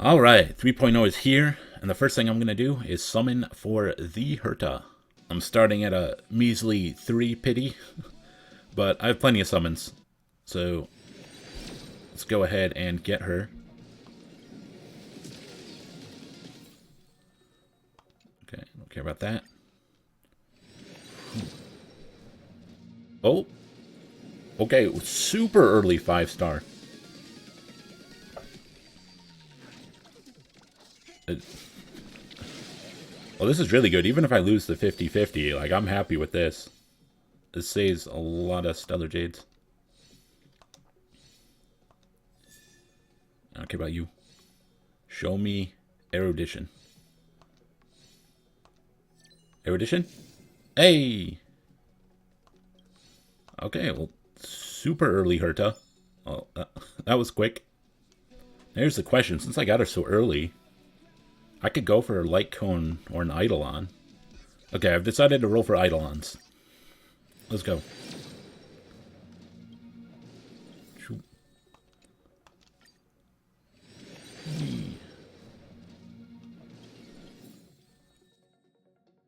Alright, 3.0 is here, and the first thing I'm going to do is summon for the Herta. I'm starting at a measly 3 pity, but I have plenty of summons. So, let's go ahead and get her. Okay, don't care about that. Oh! Okay, super early 5-star. Well, this is really good. Even if I lose the 50-50, like, I'm happy with this. This saves a lot of Stellar Jades. I don't care about you. Show me erudition. Erudition? Hey! Okay, well, super early Herta. Oh, that was quick. Here's the question. Since I got her so early, I could go for a Light Cone or an Eidolon. Okay, I've decided to roll for Eidolons. Let's go.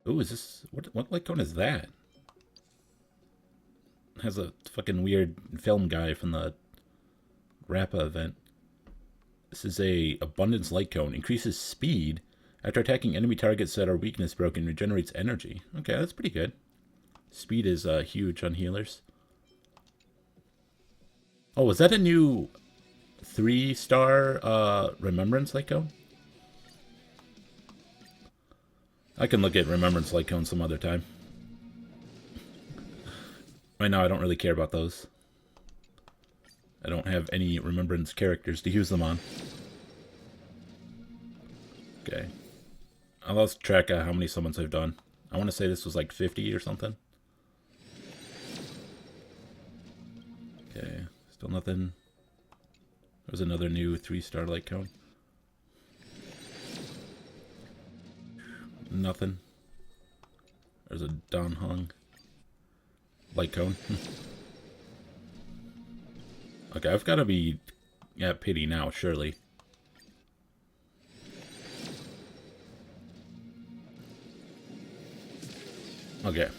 Ooh, is this... What Light Cone is that? It has a fucking weird film guy from the Rappa event. This is a Abundance Light Cone. Increases speed after attacking enemy targets that are weakness broken. Regenerates energy. Okay, that's pretty good. Speed is huge on healers. Oh, was that a new 3-star Remembrance Light Cone? I can look at Remembrance Light Cone some other time. Right now, I don't really care about those. I don't have any Remembrance characters to use them on. Okay. I lost track of how many summons I've done. I want to say this was like 50 or something. Okay. Still nothing. There's another new 3-star Light Cone. Nothing. There's a Don Hung Light Cone. Okay, I've got to be at pity now, surely. Okay.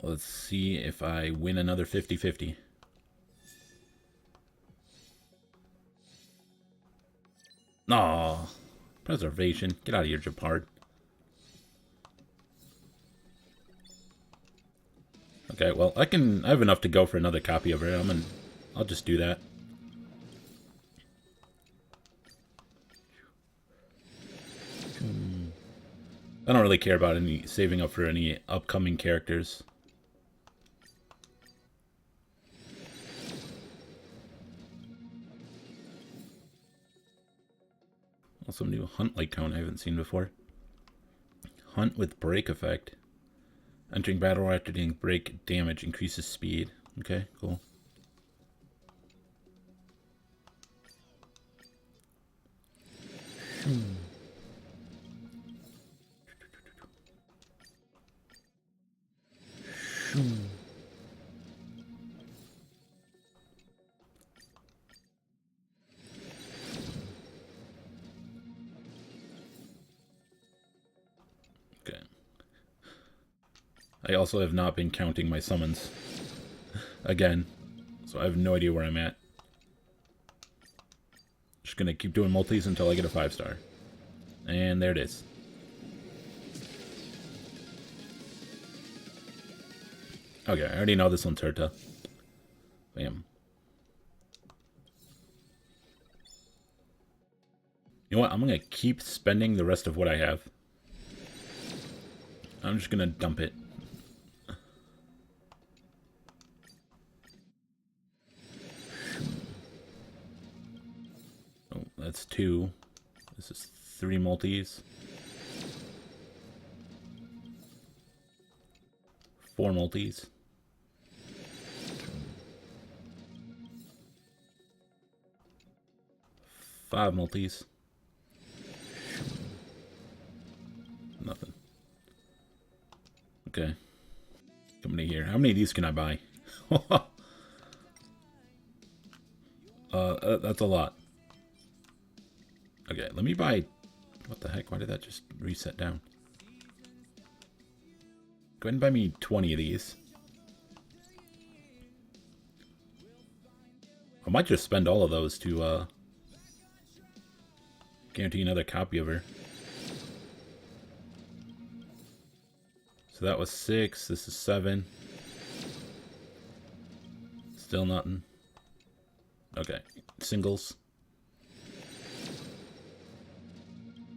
Let's see if I win another 50-50. Aw. Preservation. Get out of here, Japard. Okay, well, I have enough to go for another copy of her. I'll just do that. I don't really care about any saving up for any upcoming characters. Also, new Hunt Light Cone I haven't seen before. Hunt with break effect. Entering battle after doing break damage increases speed. Okay, cool. Okay. I also have not been counting my summons. Again. So I have no idea where I'm at. Just gonna keep doing multis until I get a 5-star. And there it is. Okay, I already know this one's Herta. Bam. You know what? I'm gonna keep spending the rest of what I have. I'm just gonna dump it. Oh, that's 2. This is 3 multis. 4 multis. 5 multis. Nothing. Okay. Coming in here. How many of these can I buy? That's a lot. Okay, let me buy... What the heck? Why did that just reset down? Go ahead and buy me 20 of these. I might just spend all of those to guarantee another copy of her. So that was 6. This is 7. Still nothing. Okay. Singles.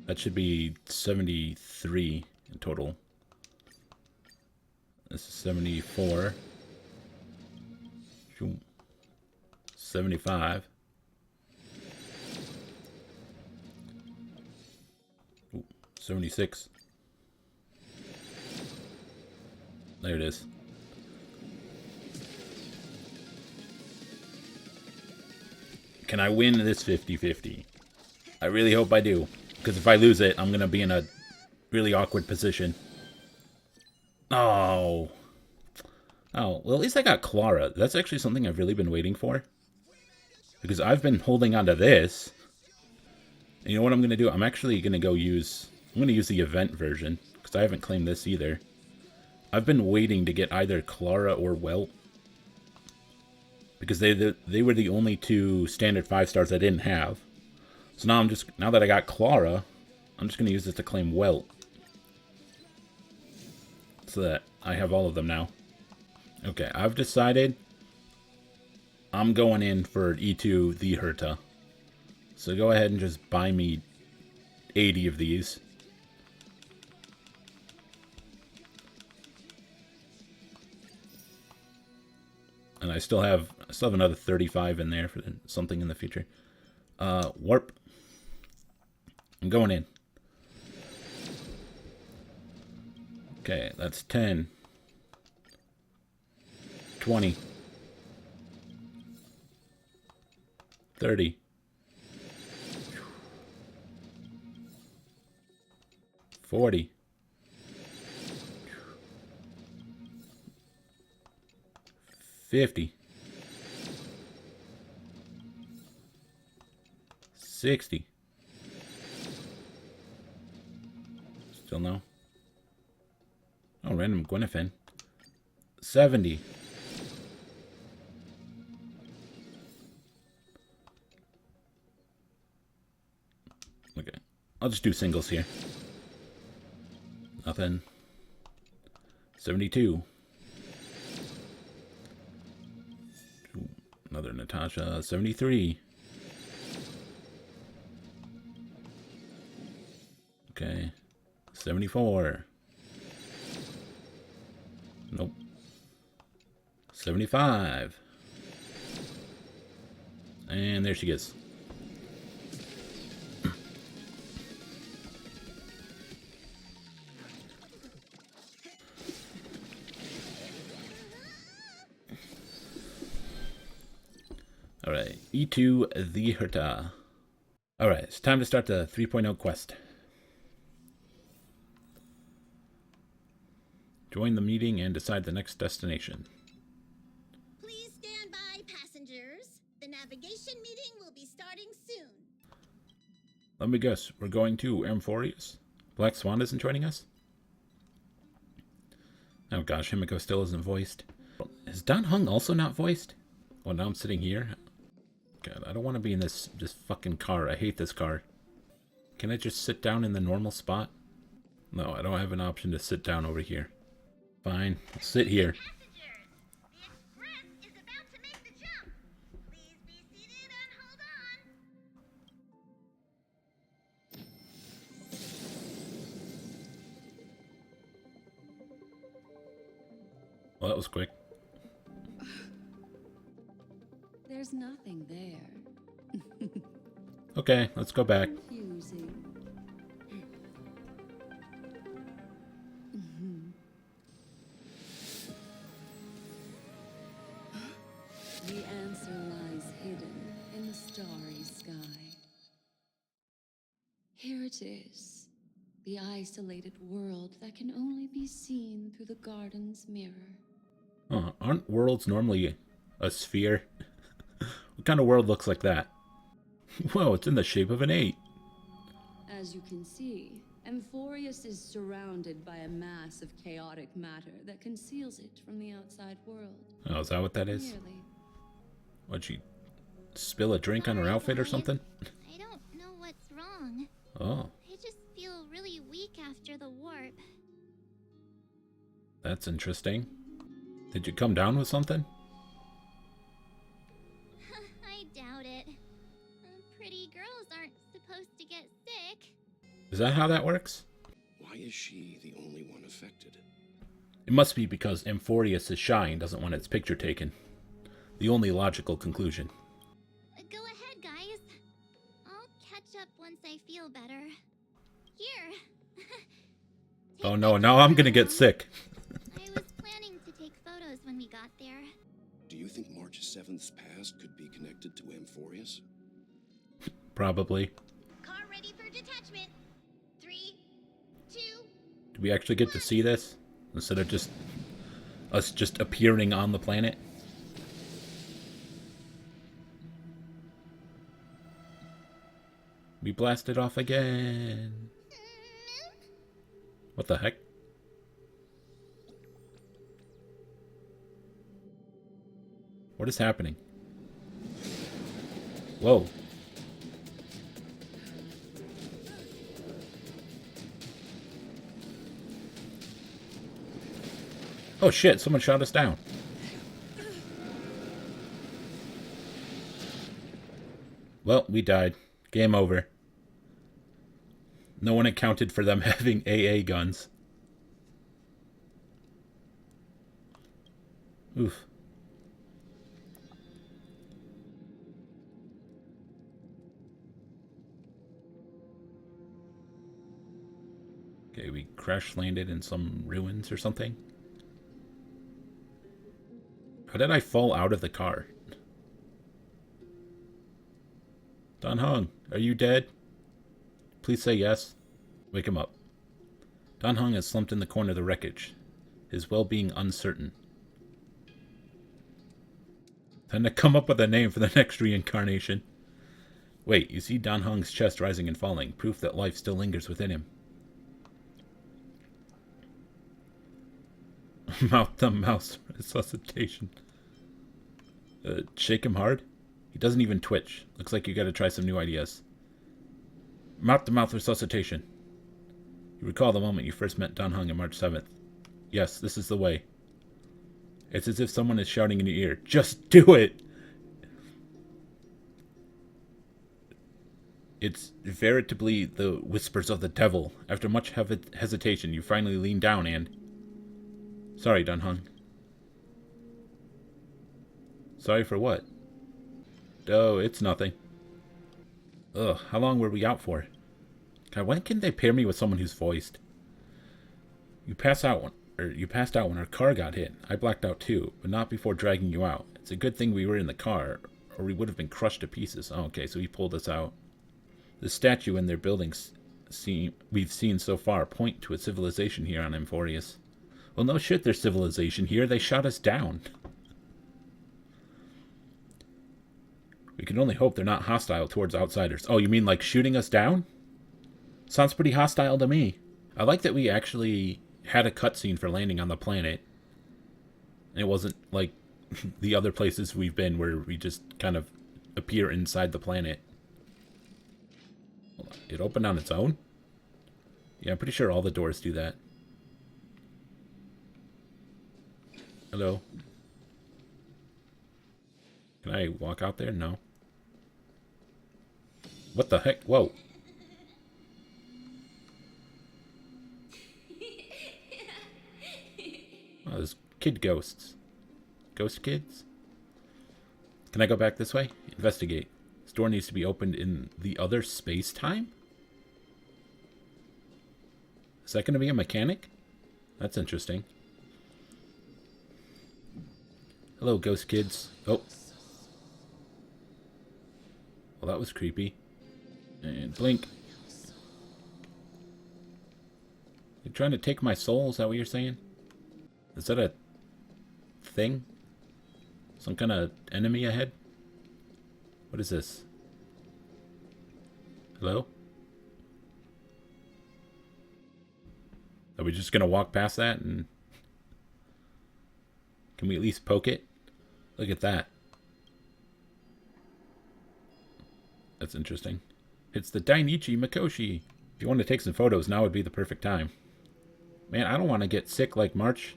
That should be 73 in total. This is 74. 75. Ooh, 76. There it is. Can I win this 50-50? I really hope I do. Because if I lose it, I'm going to be in a really awkward position. Oh. Oh, well, at least I got Clara. That's actually something I've really been waiting for. Because I've been holding on to this. And you know what I'm going to do? I'm actually going to go use... I'm going to use the event version. Because I haven't claimed this either. I've been waiting to get either Clara or Welt. Because they were the only 2 standard 5 stars I didn't have. So now that I got Clara, I'm just going to use this to claim Welt. So that I have all of them now. Okay, I've decided I'm going in for E2 the Herta. So go ahead and just buy me 80 of these. And I still have another 35 in there for something in the future. Warp. I'm going in. Okay, that's 10. 20. 30. 40. 50. 60. Still no. Oh, random Gwenifin. 70. Okay. I'll just do singles here. Nothing. 72. Another Natasha. 73. Okay. 74. Nope. 75. And there she gets. Alright, E2 the Herta. Alright, it's time to start the 3.0 quest. Join the meeting and decide the next destination. Please stand by, passengers. The navigation meeting will be starting soon. Let me guess, we're going to Amphoreus? Black Swan isn't joining us? Oh gosh, Himiko still isn't voiced. Is Dan Hung also not voiced? Well, now I'm sitting here. God, I don't want to be in this fucking car. I hate this car. Can I just sit down in the normal spot? No, I don't have an option to sit down over here. Fine, I'll sit here. Passengers, the express is about to make the jump. Please be seated and hold on. Well, that was quick. There's nothing there. Okay, let's go back. Confusing. The answer lies hidden in the starry sky. Here it is. The isolated world that can only be seen through the garden's mirror. Aren't worlds normally a sphere? What kind of world looks like that? Whoa, it's in the shape of an 8. As you can see, Amphoreus is surrounded by a mass of chaotic matter that conceals it from the outside world. Oh, is that what that is? Nearly. What'd she spill a drink on her outfit or something? I don't know what's wrong. Oh, I just feel really weak after the warp. that's interesting. Did you come down with something? I doubt it. Pretty girls aren't supposed to get sick. Is that how that works? Why is she the only one affected? It must be because Amphoreus' shine doesn't want its picture taken. The only logical conclusion. Go ahead, guys. I'll catch up once I feel better. Here. Oh no, now I'm gonna get sick. I was planning to take photos when we got there. Do you think March 7th's past could be connected to Amphoreus? Probably. Car ready for detachment. 3, 2. Do we actually get to see this? Instead of just us just appearing on the planet? We blasted off again. What the heck? What is happening? Whoa. Oh shit, someone shot us down. Well, we died. Game over. No one accounted for them having AA guns. Oof. Okay, we crash landed in some ruins or something. How did I fall out of the car? Dan Hong, are you dead? Please say yes. Wake him up. Dan Hong is slumped in the corner of the wreckage, his well-being uncertain. Time to come up with a name for the next reincarnation. Wait, you see Dan Hong's chest rising and falling, proof that life still lingers within him. Mouth-to-mouth resuscitation. Shake him hard? He doesn't even twitch. Looks like you gotta try some new ideas. Mouth-to-mouth resuscitation. You recall the moment you first met Dan Hong on March 7th. Yes, this is the way. It's as if someone is shouting in your ear, just do it! It's veritably the whispers of the devil. After much hesitation, you finally lean down and... Sorry, Dan Hong. Sorry for what? Oh, it's nothing. Ugh, how long were we out for? God, when can they pair me with someone who's voiced? You passed out when our car got hit. I blacked out too, but not before dragging you out. It's a good thing we were in the car, or we would have been crushed to pieces. Oh, okay, so he pulled us out. The statue in their buildings we've seen so far point to a civilization here on Amphoreus. Well, no shit, there's civilization here. They shot us down. We can only hope they're not hostile towards outsiders. Oh, you mean like shooting us down? Sounds pretty hostile to me. I like that we actually had a cutscene for landing on the planet. It wasn't like the other places we've been where we just kind of appear inside the planet. Hold on. It opened on its own? Yeah, I'm pretty sure all the doors do that. Hello? Can I walk out there? No. What the heck? Whoa. Oh, there's kid ghosts. Ghost kids? Can I go back this way? Investigate. This door needs to be opened in the other space-time? Is that going to be a mechanic? That's interesting. Hello, ghost kids. Oh. Well, that was creepy. And blink. You trying to take my soul? Is that what you're saying? Is that a thing? Some kind of enemy ahead? What is this? Hello? Are we just gonna walk past that and... Can we at least poke it? Look at that. That's interesting. It's the Dainichi Mikoshi. If you want to take some photos, now would be the perfect time. Man, I don't want to get sick like March.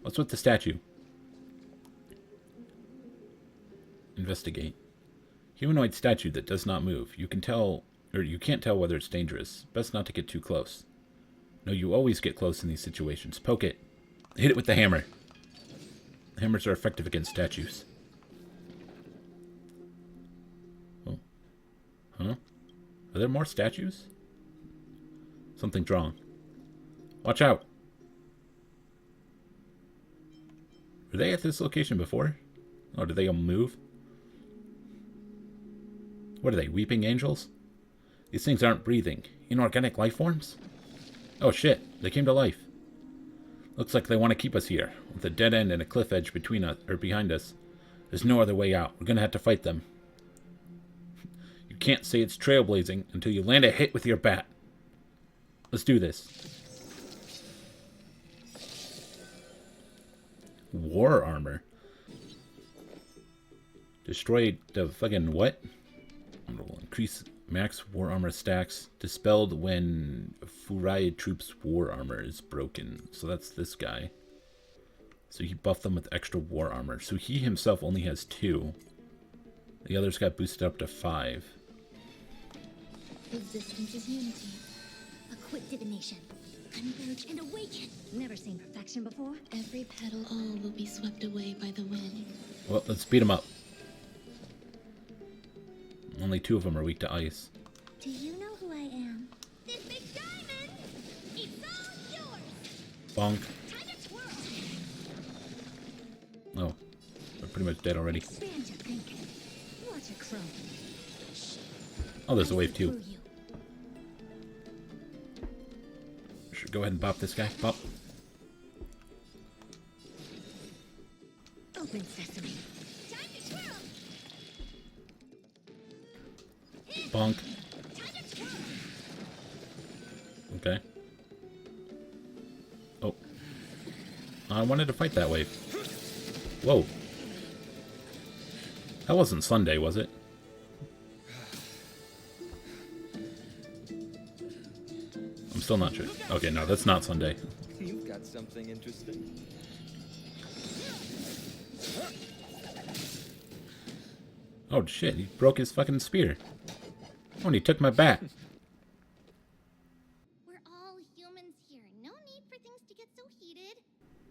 What's with the statue? Investigate. Humanoid statue that does not move. You can tell, or you can't tell whether it's dangerous. Best not to get too close. No, you always get close in these situations. Poke it. Hit it with the hammer. Hammers are effective against statues. Oh. Huh? Are there more statues? Something's wrong. Watch out. Were they at this location before? Oh, did they all move? What are they, weeping angels? These things aren't breathing. Inorganic life forms? Oh shit, they came to life. Looks like they want to keep us here, with a dead end and a cliff edge between us, or behind us. There's no other way out. We're gonna have to fight them. You can't say it's trailblazing until you land a hit with your bat. Let's do this. War armor. Destroy the fucking what? Increase max war armor stacks. Dispelled when Furai troops' war armor is broken. So that's this guy. So he buffed them with extra war armor. So he himself only has 2. The others got boosted up to 5. Existence is unity. A quick divination. Converge and awaken. Never seen perfection before. Every petal, all will be swept away by the wind. Well, let's beat him up. Only 2 of them are weak to ice. Do you know who I am? This big diamond! It's all yours! Bonk. Time to twirl! Oh, they're pretty much dead already. Expand your thinking. Watch it grow. Oh, there's a wave too. Through you. Should go ahead and bop this guy. Bop. Open sesame. Time to twirl! Bonk. Time to twirl! Okay. Oh. I wanted to fight that wave. Whoa. That wasn't Sunday, was it? I'm still not sure. Okay, no, that's not Sunday. You've got something interesting. Oh shit, he broke his fucking spear. Oh, and he took my bat. We're all humans here. No need for things to get so heated.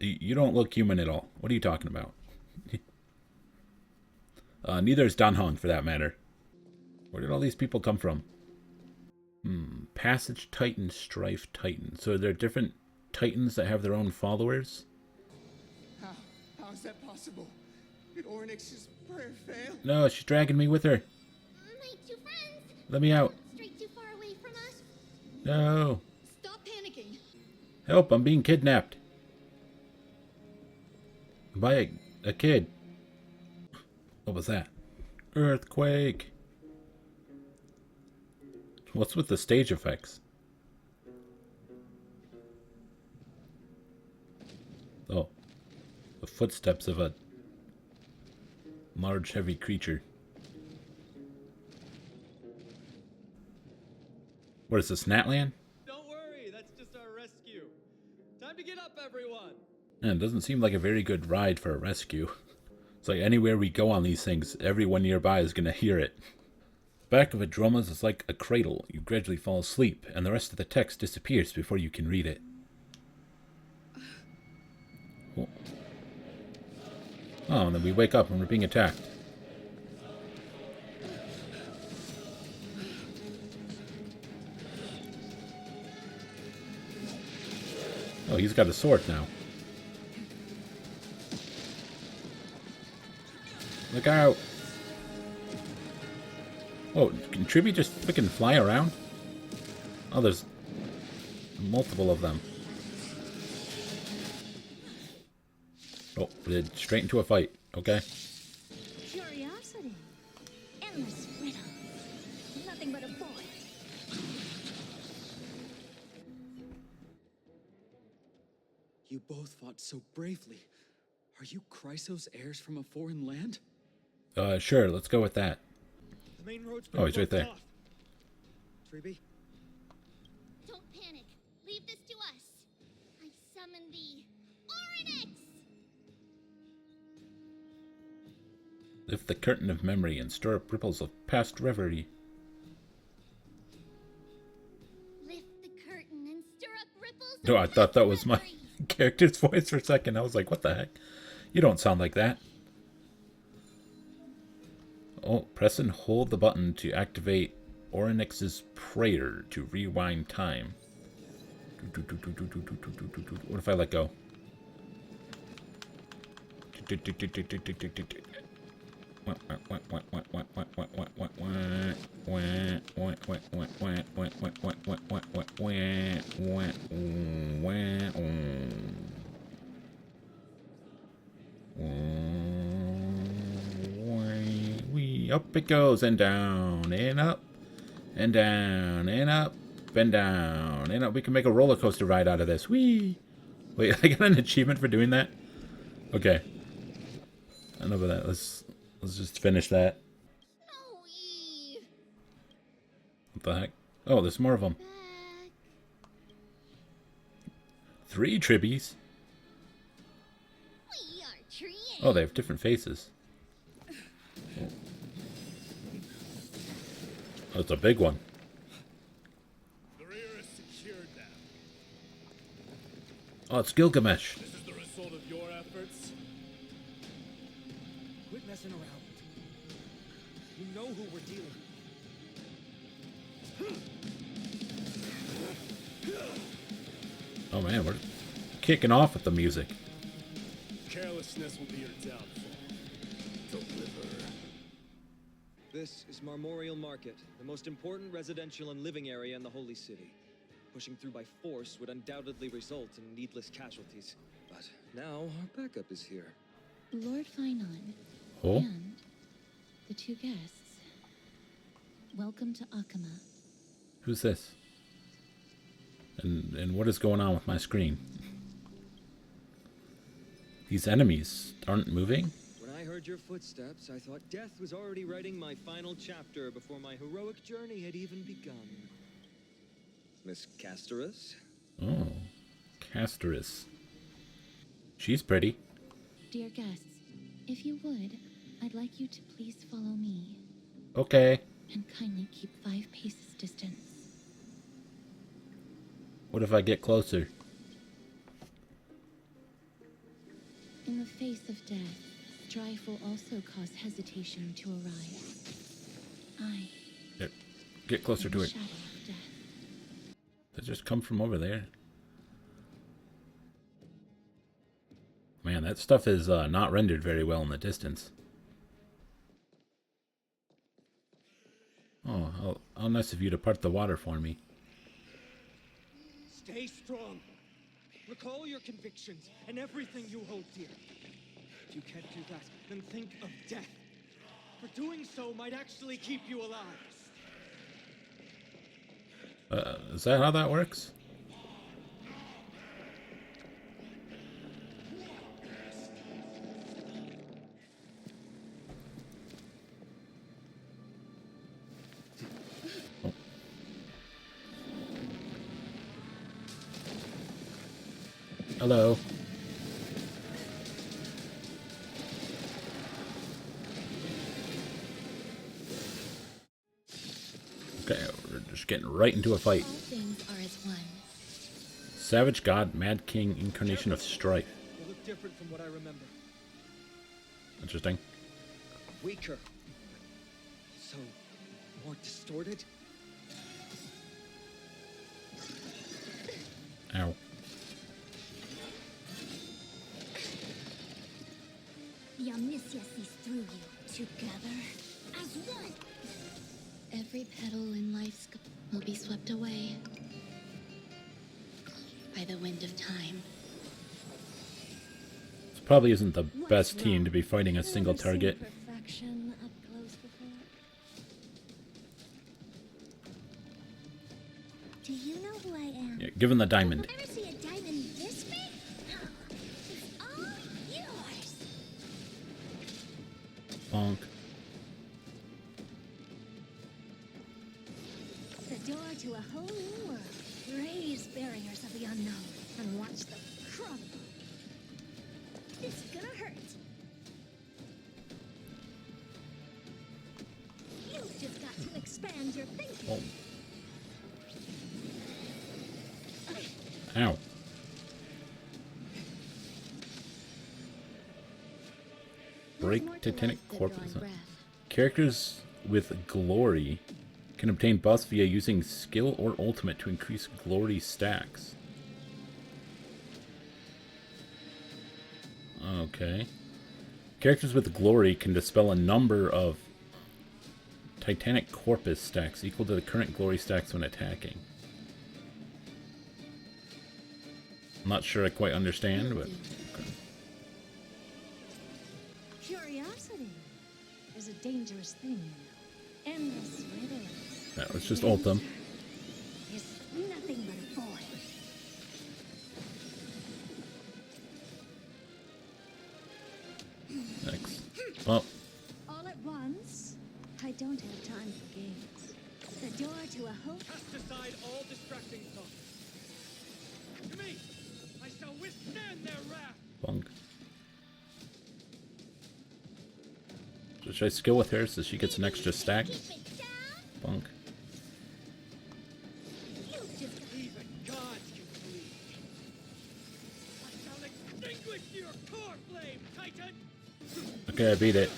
You don't look human at all. What are you talking about? Neither is Dan Hong, for that matter. Where did all these people come from? Passage Titan, Strife Titan. So there are different Titans that have their own followers? How is that possible? Did Ornix's prayer fail? No, she's dragging me with her. My 2 friends! Let me out. Straight too far away from us. No. Stop panicking. Help, I'm being kidnapped. By a kid. What was that? Earthquake. What's with the stage effects? Oh. The footsteps of a large, heavy creature. What is this, Natland? Don't worry, that's just our rescue. Time to get up, everyone. Man, it doesn't seem like a very good ride for a rescue. It's like anywhere we go on these things, everyone nearby is going to hear it. Back of a Droma's is like a cradle. You gradually fall asleep, and the rest of the text disappears before you can read it. Oh, and then we wake up and we're being attacked. Oh, he's got a sword now. Look out! Oh, can Tribby just freaking fly around? Oh, there's multiple of them. Oh, straight into a fight. Okay. Curiosity. Endless riddles. Nothing but a boy. You both fought so bravely. Are you Chrysos heirs from a foreign land? Sure. Let's go with that. The main road's Oh, he's right there. off. Treeby? Don't panic. Leave this to us. I summon thee. Oryx! Lift the curtain of memory and stir up ripples of past reverie. Lift the curtain and stir up ripples. No, I of thought that was my memory. character's voice for a second. I was like, what the heck? You don't sound like that. Oh, press and hold the button to activate Oryx's prayer to rewind time. What if I let go? Up it goes, and down, and up, and down, and up, and down, and up. We can make a roller coaster ride out of this. Whee! Wait, I got an achievement for doing that? Okay. Enough of that. Let's just finish that. Snowy. What the heck? Oh, there's more of them. Back. 3 tribbies. We are trees. Oh, they have different faces. Oh, it's a big one. The rear is secured now. Oh, it's Gilgamesh. This is the result of your efforts. Quit messing around. You know who we're dealing with. Oh man, we're kicking off with the music. Carelessness will be your downfall. Deliver. This is Marmorial Market, the most important residential and living area in the Holy City. Pushing through by force would undoubtedly result in needless casualties. But now our backup is here. Lord Finon. Oh? And the 2 guests. Welcome to Akama. Who's this? And what is going on with my screen? These enemies aren't moving? When I heard your footsteps, I thought death was already writing my final chapter before my heroic journey had even begun. Miss Castorus? Oh, Castorus. She's pretty. Dear guests, if you would, I'd like you to please follow me. Okay. And kindly keep 5 paces distance. What if I get closer? In the face of death, strife will also cause hesitation to arise. Get closer to the it. shadow of death. They just come from over there. Man, that stuff is not rendered very well in the distance. Oh, how nice of you to part the water for me. Stay strong. Recall your convictions and everything you hold dear. If you can't do that, then think of death. For doing so might actually keep you alive. Is that how that works? Oh. Hello. Okay, we're just getting right into a fight. All things are as one. Savage God, Mad King, Incarnation of Strife. You look different from what I remember. Interesting. Weaker. So, more distorted? Ow. The omniscience sees through you. Together as one. Every petal in life's will be swept away. by the wind of time. This probably isn't the best team to be fighting a single Never seen target. perfection up close before. Do you know who I am? Yeah, give him the diamond. Ever see a diamond this big? It's all yours. Bonk. The door to a whole new world. Raise barriers of the unknown and watch them crumble. This is gonna hurt. You've just got to expand your thinking. Ow. Break Titanic corpus. Characters with glory can obtain buffs via using skill or ultimate to increase glory stacks. Okay. Characters with glory can dispel a number of Titanic corpus stacks equal to the current glory stacks when attacking. I'm not sure I quite understand, but... Okay. Curiosity is a dangerous thing, you know. Endless riddles. Yeah, let's just ult them. Is nothing but a void. Next. Well, All at once? I don't have time for games. The door to a hope. Cast aside all distracting thoughts. To me, I shall withstand their wrath. bonk. So should I skill with her so she gets an extra stack? Keep it down. Bonk. You just Even gods can bleed. I shall extinguish your core flame, Titan! Okay, I beat it.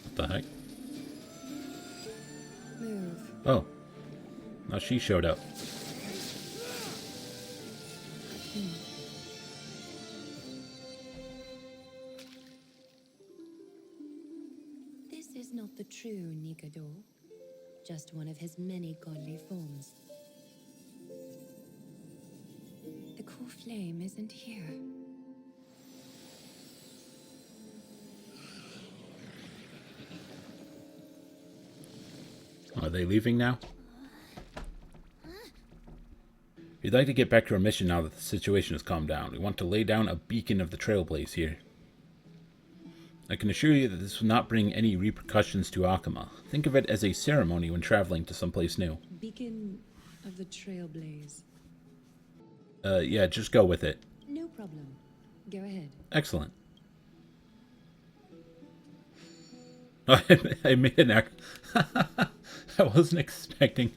What the heck? Move. Oh. Now she showed up. This is not the true Nikador, just one of his many godly forms. The core flame isn't here. Are they leaving now? We'd like to get back to our mission now that the situation has calmed down. We want to lay down a beacon of the Trailblaze here. I can assure you that this will not bring any repercussions to Akama. Think of it as a ceremony when traveling to someplace new. Beacon of the Trailblaze. Yeah, just go with it. No problem. Go ahead. Excellent. I made an act. I wasn't expecting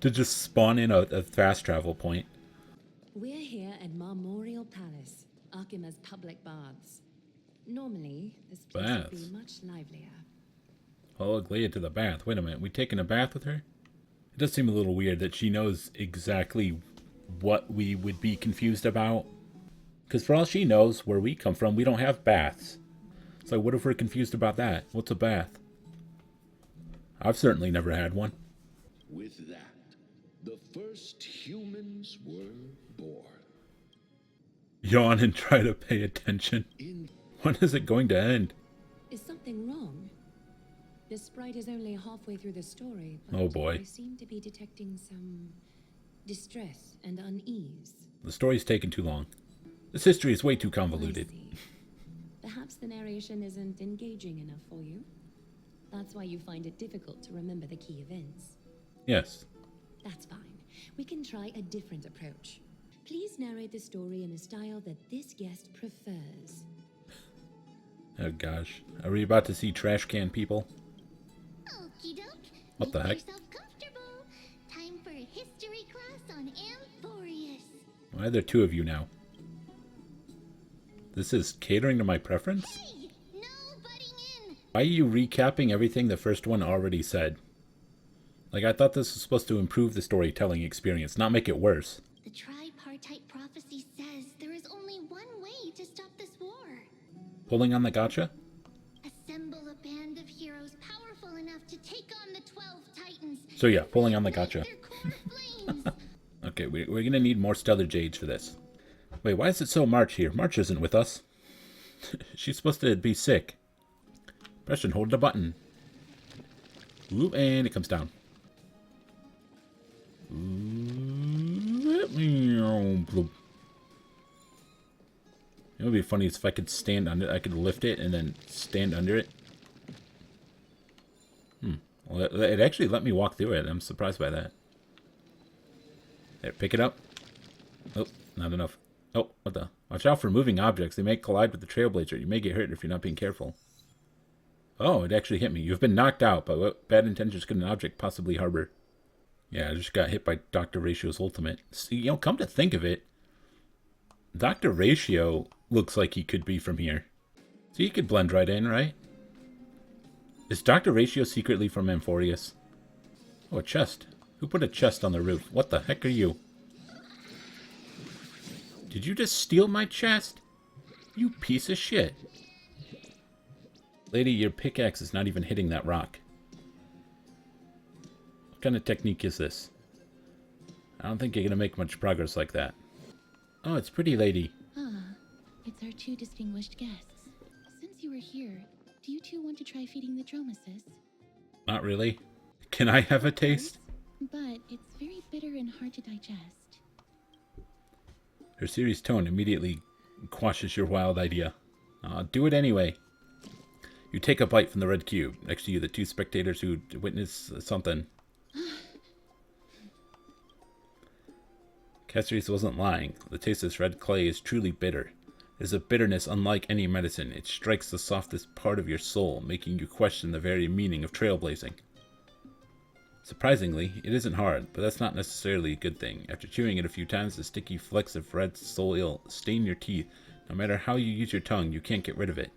to just spawn in a fast travel point. We're here at Marmorial Palace, Akima's public baths. Normally, this place would Baths? be much livelier. I'll look later to the bath. Wait a minute, we taking a bath with her? It does seem a little weird that she knows exactly what we would be confused about. Because for all she knows, where we come from, we don't have baths. So what if we're confused about that? What's a bath? I've certainly never had one. With that, the first humans were born. Yawn and try to pay attention. When is it going to end? Is something wrong? The sprite is only halfway through the story, but Oh boy. I seem to be detecting some distress and unease. The story's taking too long. This history is way too I convoluted. see. Perhaps the narration isn't engaging enough for you. That's why you find it difficult to remember the key events. Yes. That's fine. We can try a different approach. Please narrate the story in a style that this guest prefers. Oh gosh. Are we about to see trash can people? Okie doke. What the Make heck? yourself comfortable. Time for a history class on Amphoreus. Why are there two of you now? This is catering to my preference? Hey, no butting in. Why are you recapping everything the first one already said? Like, I thought this was supposed to improve the storytelling experience, not make it worse. The tripartite prophecy says there is only one way to stop this war. Pulling on the gotcha? Assemble a band of heroes powerful enough to take Take on the 12 titans. So yeah, pulling on the gotcha. Their core flames. Okay, we're gonna need more stellar jades for this. Wait, why is it so March here? March isn't with us. She's supposed to be sick. Press and hold the button. Ooh, and it comes down. It would be funny if I could stand under it. I could lift it and then stand under it. Well, it actually let me walk through it. I'm surprised by that. There, pick it up. Oh, not enough. Oh, what the? Watch out for moving objects. They may collide with the Trailblazer. You may get hurt if you're not being careful. Oh, it actually hit me. You've been knocked out, but what bad intentions could an object possibly harbor? Yeah, I just got hit by Dr. Ratio's ultimate. See, come to think of it, Dr. Ratio looks like he could be from here. So he could blend right in, right? Is Dr. Ratio secretly from Amphoreus? Oh, a chest. Who put a chest on the roof? What the heck are you? Did you just steal my chest? You piece of shit. Lady, your pickaxe is not even hitting that rock. What kind of technique is this? I don't think you're going to make much progress like that. Oh, it's pretty, lady. It's our 2 distinguished guests. Since you were here, do you 2 want to try feeding the Dromesis? Not really. Can I have a taste? But it's very bitter and hard to digest. Her serious tone immediately quashes your wild idea. Do it anyway. You take a bite from the red cube. Next to you, the 2 spectators who witness something. Caceres wasn't lying. The taste of this red clay is truly bitter. It is a bitterness unlike any medicine. It strikes the softest part of your soul, making you question the very meaning of trailblazing. Surprisingly, it isn't hard, but that's not necessarily a good thing. After chewing it a few times, the sticky flecks of red soil stain your teeth. No matter how you use your tongue, you can't get rid of it.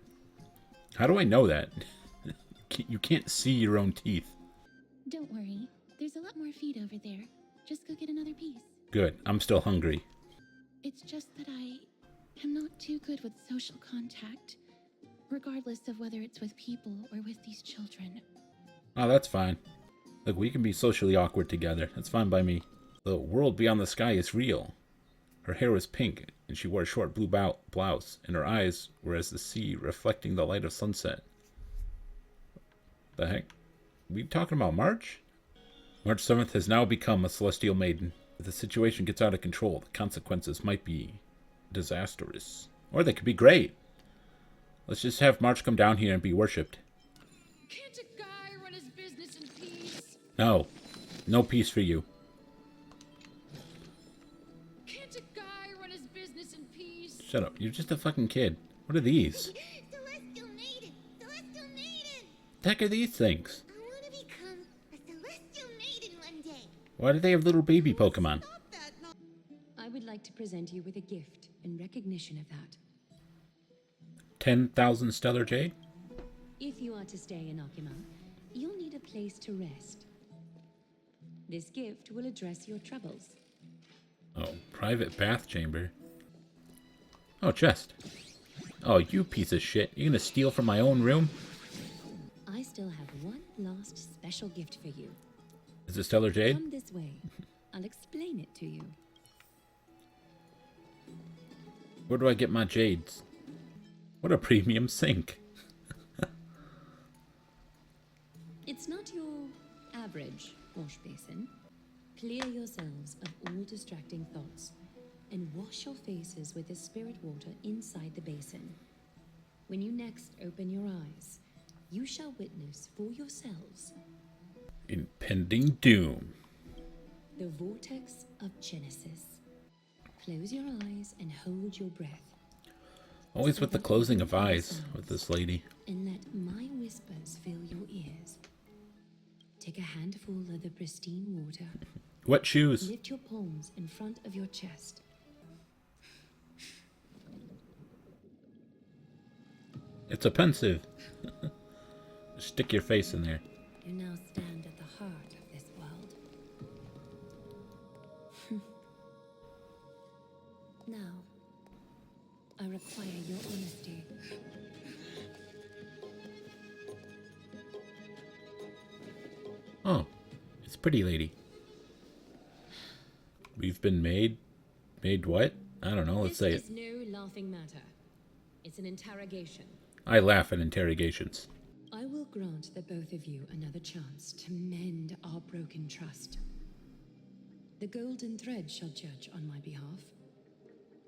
How do I know that? You can't see your own teeth. Don't worry. There's a lot more feed over there. Just go get another piece. Good. I'm still hungry. It's just that I am not too good with social contact, regardless of whether it's with people or with these children. Oh, that's fine. Look, we can be socially awkward together. That's fine by me. The world beyond the sky is real. Her hair was pink, and she wore a short blue blouse, and her eyes were as the sea reflecting the light of sunset. The heck? We talking about March? March 7th has now become a celestial maiden. If the situation gets out of control, the consequences might be disastrous. Or they could be great. Let's just have March come down here and be worshipped. Can't a guy run his business in peace? No. No peace for you. Can't a guy run his business in peace? Shut up. You're just a fucking kid. What are these? Celestial maiden! Celestial maiden! What the heck are these things? I want to become a celestial maiden one day. Why do they have little baby Pokemon? I would like to present you with a gift in recognition of that. 10,000 stellar jade? If you are to stay in Akima, you'll need a place to rest. This gift will address your troubles. Oh, private bath chamber. Oh, chest. Oh, you piece of shit. You're gonna steal from my own room? I still have one last special gift for you. Is it stellar jade? Come this way. I'll explain it to you. Where do I get my jades? What a premium sink. It's not your average wash basin. Clear yourselves of all distracting thoughts and wash your faces with the spirit water inside the basin. When you next open your eyes, you shall witness for yourselves Impending doom. the vortex of Genesis. Close your eyes and hold your breath. Always with the closing of eyes with this lady. And let my whispers fill your ears. Take a handful of the pristine water. Wet shoes. Lift your palms in front of your chest. It's offensive. Stick your face in there. You now stand at the heart of this world. Now, I require your honesty. Oh, it's a pretty lady. We've been made. Made what? I don't know. Let's say it. This is no laughing matter. It's an interrogation. I laugh at interrogations. I will grant the both of you another chance to mend our broken trust. The golden thread shall judge on my behalf.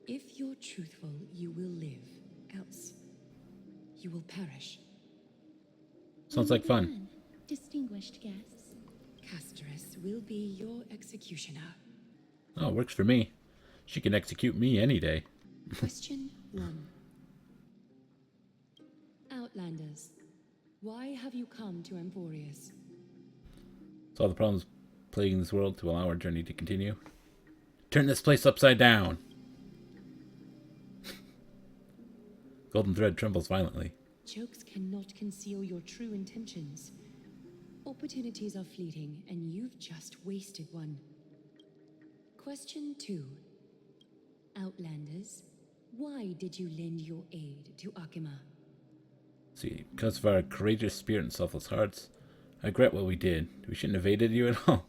If you're truthful, you will live. Else, you will perish. Sounds like fun. Distinguished guests. Casteress will be your executioner. Oh, works for me. She can execute me any day. Question 1. Outlanders, why have you come to Amphoreus? Solve the problems plaguing this world to allow our journey to continue. Turn this place upside down. Golden thread trembles violently. Jokes cannot conceal your true intentions. Opportunities are fleeting, and you've just wasted one. Question 2. Outlanders, why did you lend your aid to Akima? See, because of our courageous spirit and selfless hearts, I regret what we did. We shouldn't have aided you at all.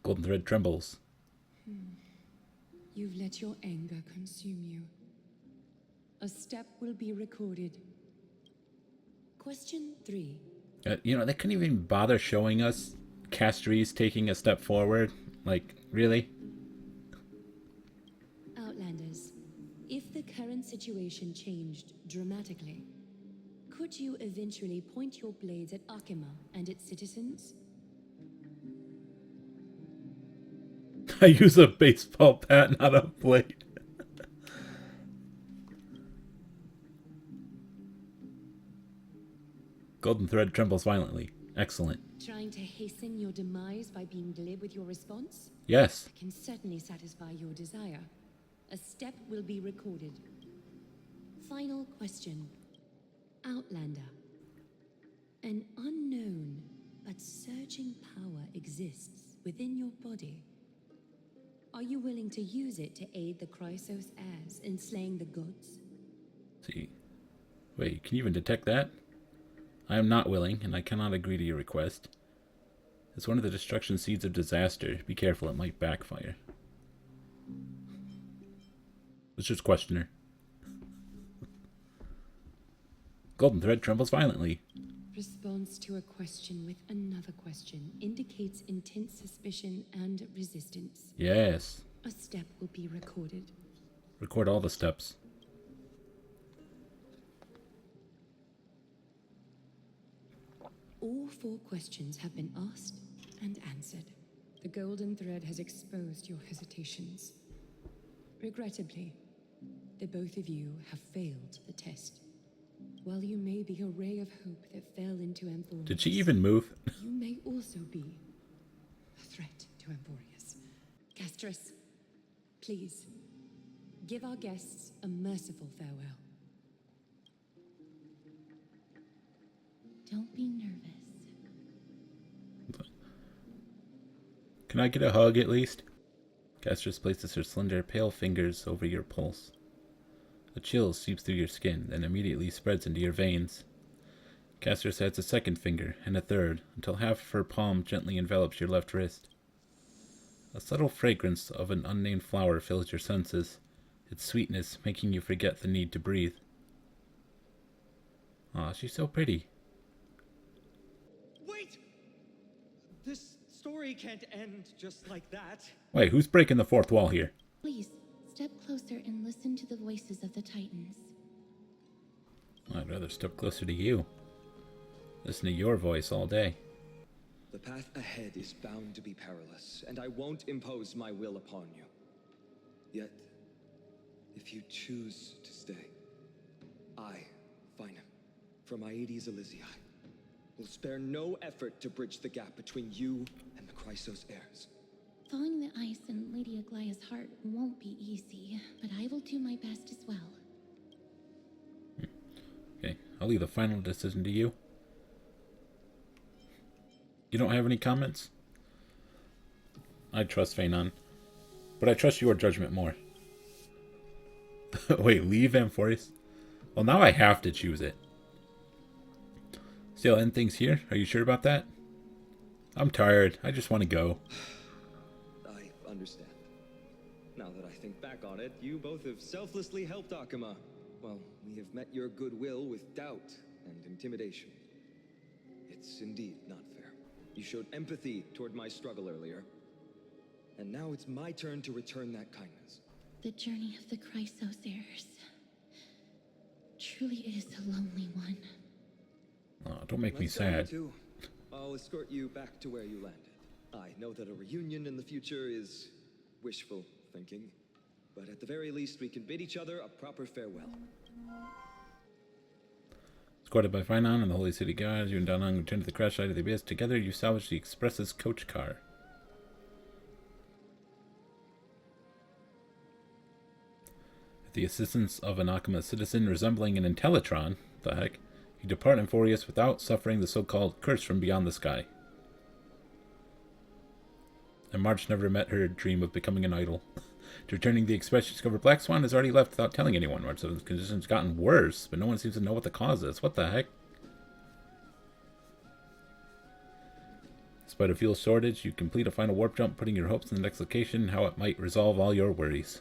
Golden thread trembles. You've let your anger consume you. A step will be recorded. Question 3. They couldn't even bother showing us Castries taking a step forward. Like, really? Outlanders, if the current situation changed dramatically, could you eventually point your blades at Akima and its citizens? I use a baseball bat, not a blade. Golden thread trembles violently. Excellent. Trying to hasten your demise by being glib with your response? Yes. I can certainly satisfy your desire. A step will be recorded. Final question. Outlander. An unknown but surging power exists within your body. Are you willing to use it to aid the Chrysos heirs in slaying the gods? See. Wait, can you even detect that? I am not willing, and I cannot agree to your request. It's one of the destruction seeds of disaster. Be careful, it might backfire. Let's just question her. Golden thread trembles violently. Response to a question with another question indicates intense suspicion and resistance. Yes. A step will be recorded. Record all the steps. All 4 questions have been asked and answered. The golden thread has exposed your hesitations. Regrettably, the both of you have failed the test. While you may be a ray of hope that fell into Amphoreus, Did she even move? you may also be a threat to Amphoreus. Castress, please, give our guests a merciful farewell. Don't be nervous. Can I get a hug at least? Castress places her slender, pale fingers over your pulse. A chill seeps through your skin, then immediately spreads into your veins. Castress adds a second finger, and a third, until half of her palm gently envelops your left wrist. A subtle fragrance of an unnamed flower fills your senses, its sweetness making you forget the need to breathe. Aw, she's so pretty. Wait! This story can't end just like that. Wait, who's breaking the fourth wall here? Please, step closer and listen to the voices of the Titans. I'd rather step closer to you. Listen to your voice all day. The path ahead is bound to be perilous, and I won't impose my will upon you. Yet, if you choose to stay, I, Finum, from Aedes Elysiae, will spare no effort to bridge the gap between you and the Chrysos heirs. Thawing the ice in Lady Aglaya's heart won't be easy, but I will do my best as well. Okay, I'll leave the final decision to you. You don't have any comments? I trust Feinon, but I trust your judgment more. Wait, leave Amphoreus? Well, now I have to choose it. Still end things here? Are you sure about that? I'm tired. I just want to go. I understand. Now that I think back on it, you both have selflessly helped Akuma. Well, we have met your goodwill with doubt and intimidation. It's indeed not fair. You showed empathy toward my struggle earlier. And now it's my turn to return that kindness. The journey of the Chrysos heirs truly is a lonely one. Oh, don't make me Let's go, sad. you two. I'll escort you back to where you landed. I know that a reunion in the future is wishful thinking, but at the very least we can bid each other a proper farewell. Escorted by Finon and the Holy City Guards, you and Danang return to the crash site of the abyss. Together, you salvage the Express's coach car. With the assistance of an Akuma citizen resembling an Intellitron, the heck, you depart Amphoreus without suffering the so-called curse from beyond the sky. And March never met her dream of becoming an idol. To returning the Express, you discover Black Swan has already left without telling anyone. March 7's conditions gotten worse, but no one seems to know what the cause is. What the heck? Despite a fuel shortage, you complete a final warp jump, putting your hopes in the next location, how it might resolve all your worries.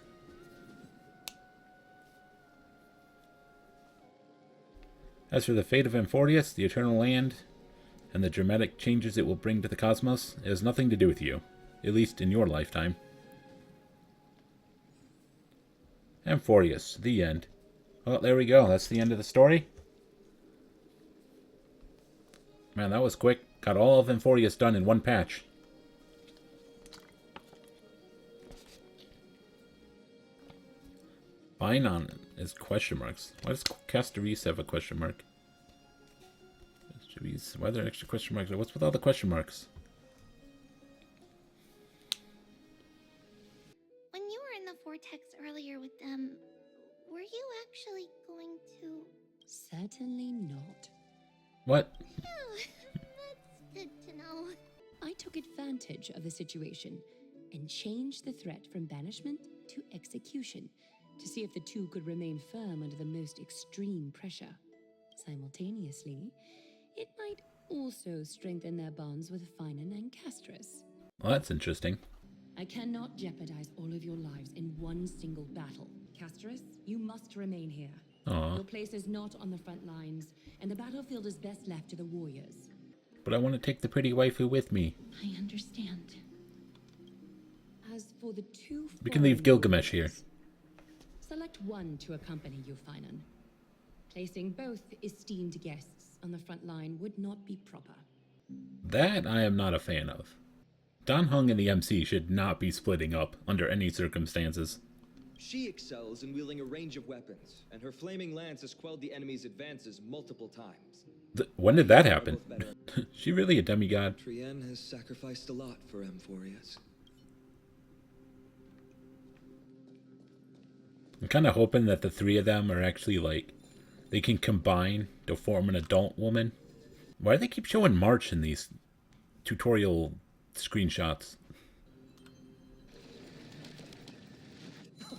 As for the fate of Amphoreus, the Eternal Land, and the dramatic changes it will bring to the cosmos, it has nothing to do with you. At least in your lifetime. Amphoreus, the end. Well, there we go. That's the end of the story. Man, that was quick. Got all of Amphoreus done in one patch. Finon is question marks. Why does Castoris have a question mark? Why are there extra question marks? What's with all the question marks? When you were in the vortex earlier with them, were you actually going to... Certainly not. What? Oh, that's good to know. I took advantage of the situation and changed the threat from banishment to execution to see if the two could remain firm under the most extreme pressure. Simultaneously, it might also strengthen their bonds with Finon and Castris. Well, that's interesting. I cannot jeopardize all of your lives in one single battle. Castris, you must remain here. Aww. Your place is not on the front lines, and the battlefield is best left to the warriors. But I want to take the pretty waifu with me. I understand. As for the two... We can leave Gilgamesh here. Select one to accompany you, Finon. Placing both esteemed guests on the front line would not be proper. That I am not a fan of. Dan Heng and the MC should not be splitting up under any circumstances. She excels in wielding a range of weapons, and her flaming lance has quelled the enemy's advances multiple times. When did that happen? She really a demigod? Trienne has sacrificed a lot for Amphoreus. I'm kind of hoping that the three of them are actually like, they can combine to form an adult woman. Why do they keep showing March in these tutorial screenshots?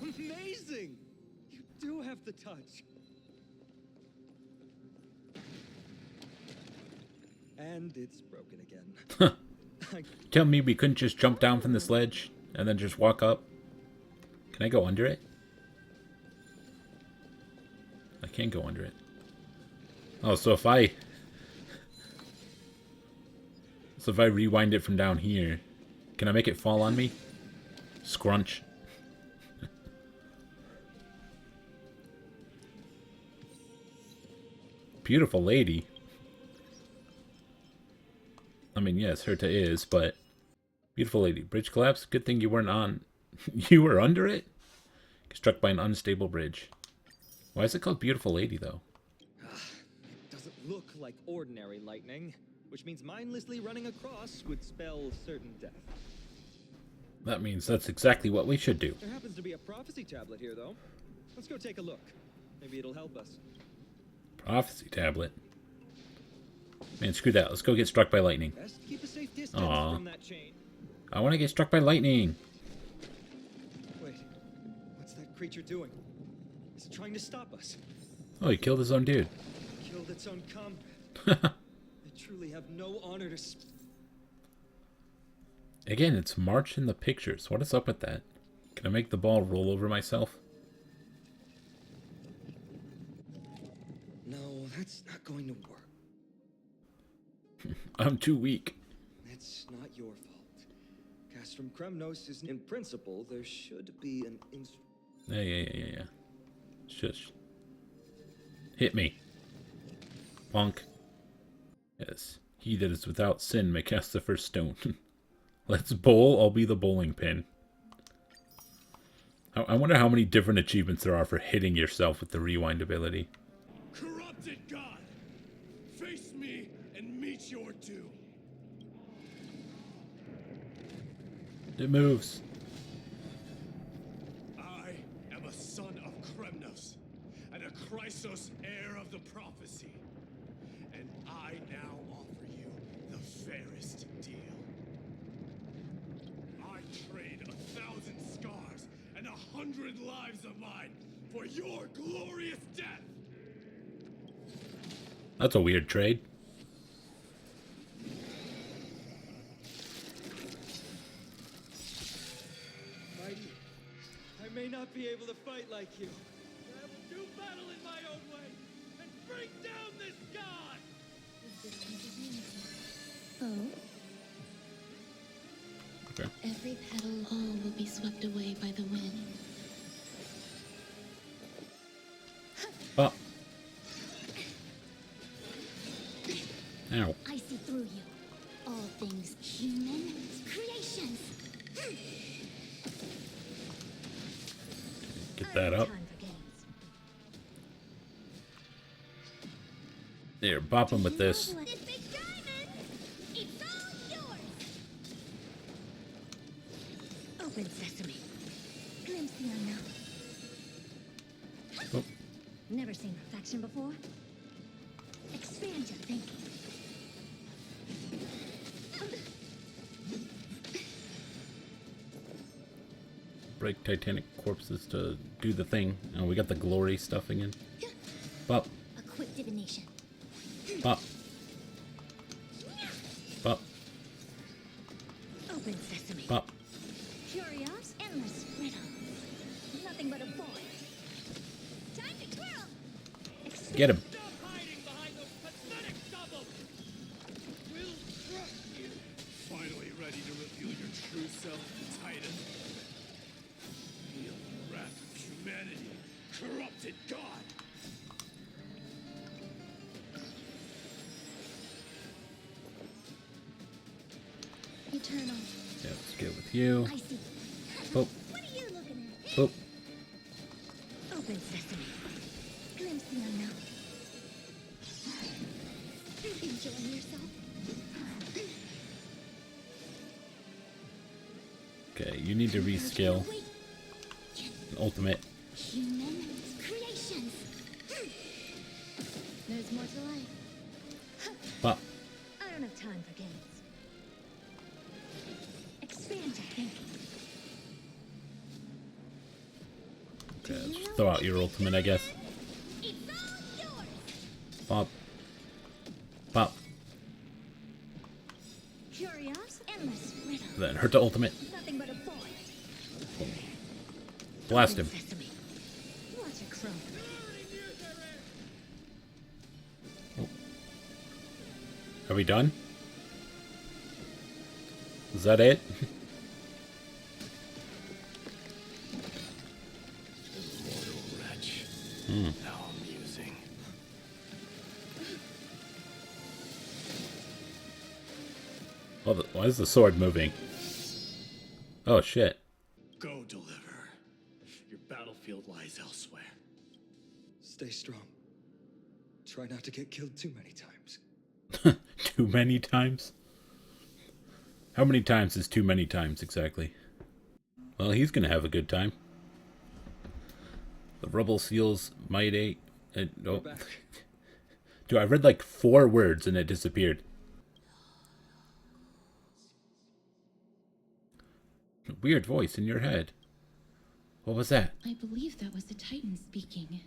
Amazing! You do have the touch. And it's broken again. Tell me we couldn't just jump down from this ledge and then just walk up? Can I go under it? I can't go under it. Oh, so if I rewind it from down here, can I make it fall on me? Scrunch. Beautiful lady. I mean, yes, Herta is, but beautiful lady. Bridge collapse. Good thing you weren't on. You were under it? Struck by an unstable bridge. Why is it called Beautiful Lady, though? It doesn't look like ordinary lightning, which means mindlessly running across would spell certain death. That means that's exactly what we should do. There happens to be a prophecy tablet here, though. Let's go take a look. Maybe it'll help us. Prophecy tablet. Man, screw that. Let's go get struck by lightning. Best keep a safe distance from that chain. I want to get struck by lightning. Wait, what's that creature doing? It's trying to stop us. Oh, he killed his own dude. Killed its own comrade. They truly have no honor to... Again, it's March in the pictures. What is up with that? Can I make the ball roll over myself? No, that's not going to work. I'm too weak. It's not your fault. Castrum Kremnos is... In principle, there should be an... Yeah. Shush. Hit me. Bonk. Yes. He that is without sin may cast the first stone. Let's bowl. I'll be the bowling pin. I wonder how many different achievements there are for hitting yourself with the rewind ability. Corrupted God! Face me and meet your doom. It moves. I am a son of Kremnos, and a Chrysos heir of the prophecy. And I now offer you the fairest deal. I trade 1,000 scars and 100 lives of mine for your glorious death! That's a weird trade. Mighty, I may not be able to fight like you, but I will do battle in my own way and bring down this god! Oh, Okay. every petal all will be swept away by the wind. Oh. Ow. I see through you. All things human creations. Get that up. Time for games. There, bop him with this. This big diamond, it's all yours. Open sesame. Glimpse the unknown. Oh. Never seen perfection before. Expand your thinking. Break Titanic corpses to do the thing. Oh, we got the glory stuff again. Bop. A quick divination. Bop. Bop. Open sesame. Bop. Curios, endless riddles. Nothing but a void. Time to twirl. Get him. Stop hiding behind those pathetic doubles! We'll trust you! Finally ready to reveal your true self, Titan. Feel the wrath of humanity, corrupted God! Eternal. Yeah, let's get with you. I see. Boop. What are you looking at? Boop. Open sesame. Glimpse the unknown. Enjoying yourself? Okay, you need to rescale. Ultimate. Human creations. There's more to life. Bop. I don't have time for games. Expand your thinking. Okay, let's just throw out your ultimate, I guess. It's all yours. Bop. Bop. Curios, endless riddles. Then Herta ultimate. Nothing but a void. Blast him. Sesame. Watch it crow. Are we done? Is that it? Mortal wretch. How amusing. Well, why is the sword moving? Oh shit. Go deliver. Your battlefield lies elsewhere. Stay strong. Try not to get killed too many times. Too many times? How many times is too many times exactly? Well, he's gonna have a good time. The rubble seals might oh. Dude, I read like 4 words and it disappeared. Weird voice in your head. What was that? I believe that was the Titan speaking.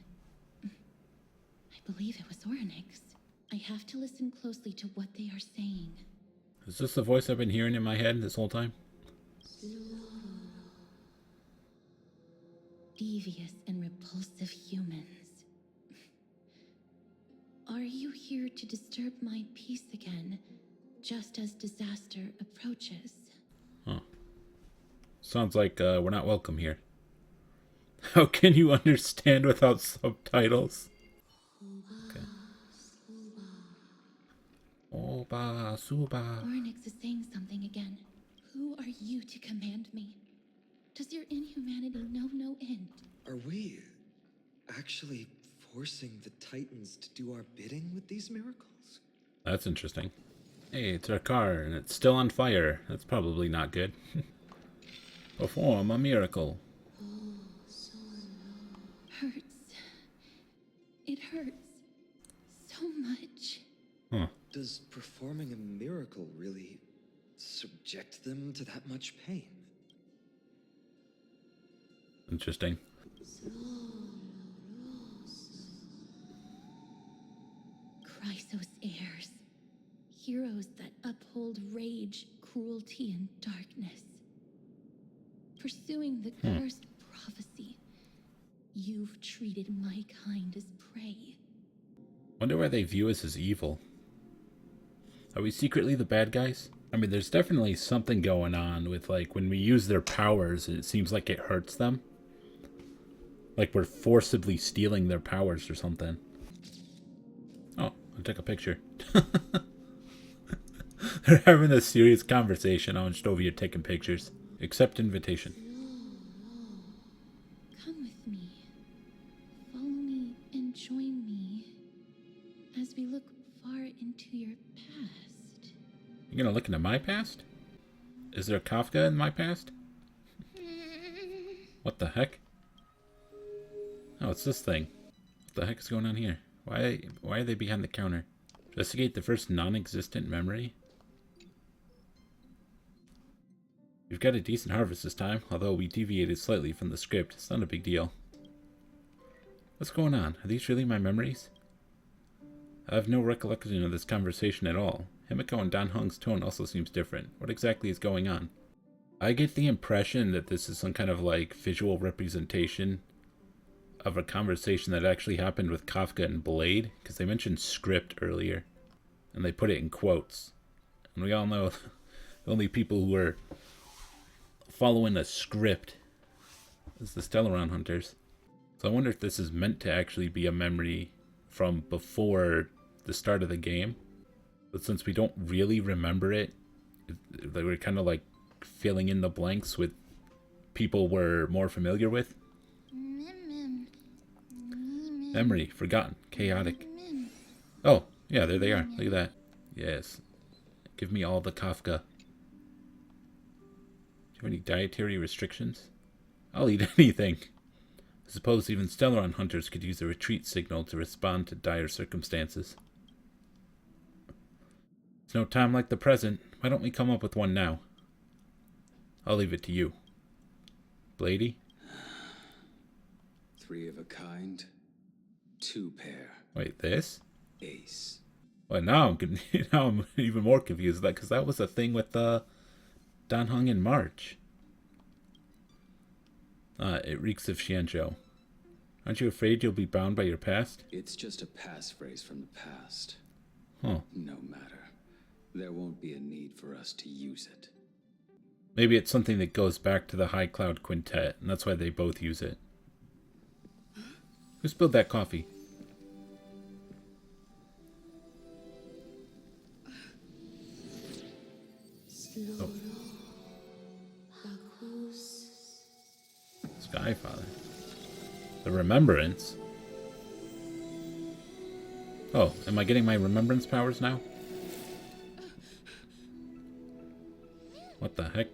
I believe it was Orynyx. I have to listen closely to what they are saying. Is this the voice I've been hearing in my head this whole time? Devious and repulsive humans. Are you here to disturb my peace again, just as disaster approaches? Huh. Sounds like we're not welcome here. How can you understand without subtitles? Okay. Oba, Suba. Orynyx is saying something again. Who are you to command me? Does your inhumanity know no end? Are we actually forcing the Titans to do our bidding with these miracles? That's interesting. Hey, it's our car, and it's still on fire. That's probably not good. Perform a miracle. Hurts. It hurts so much. Huh. Does performing a miracle really subject them to that much pain? Interesting. Chrysos heirs. Heroes that uphold rage, cruelty, and darkness. Pursuing the cursed prophecy. You've treated my kind as prey. Wonder why they view us as evil. Are we secretly the bad guys? I mean, there's definitely something going on with, like, when we use their powers, it seems like it hurts them. Like we're forcibly stealing their powers or something. Oh, I took a picture. They're having a serious conversation. I'm just over here taking pictures. Accept invitation. Come with me. Follow me and join me as we look far into your past. You're gonna look into my past? Is there Kafka in my past? What the heck? Oh, it's this thing. What the heck is going on here? Why are they behind the counter? Investigate the first non-existent memory? We've got a decent harvest this time, although we deviated slightly from the script. It's not a big deal. What's going on? Are these really my memories? I have no recollection of this conversation at all. Himiko and Dan Hong's tone also seems different. What exactly is going on? I get the impression that this is some kind of like visual representation of a conversation that actually happened with Kafka and Blade, because they mentioned script earlier, and they put it in quotes. And we all know the only people who are following a script is the Stellaron Hunters. So I wonder if this is meant to actually be a memory from before the start of the game. But since we don't really remember it, we're kind of like filling in the blanks with people we're more familiar with. Memory, forgotten, chaotic. Oh, yeah, there they are. Look at that. Yes. Give me all the Kafka. Do you have any dietary restrictions? I'll eat anything. I suppose even Stellaron hunters could use a retreat signal to respond to dire circumstances. It's no time like the present. Why don't we come up with one now? I'll leave it to you. Blady? 3 of a kind, 2 pair. Wait, this? Ace. Well, now I'm even more confused with that, because that was a thing with Dan Hong in March. It reeks of Xianzhou. Aren't you afraid you'll be bound by your past? It's just a passphrase from the past. Huh. No matter. There won't be a need for us to use it. Maybe it's something that goes back to the High Cloud Quintet, and that's why they both use it. Who spilled that coffee? Oh. Skyfather. The Remembrance? Oh, am I getting my Remembrance powers now? What the heck?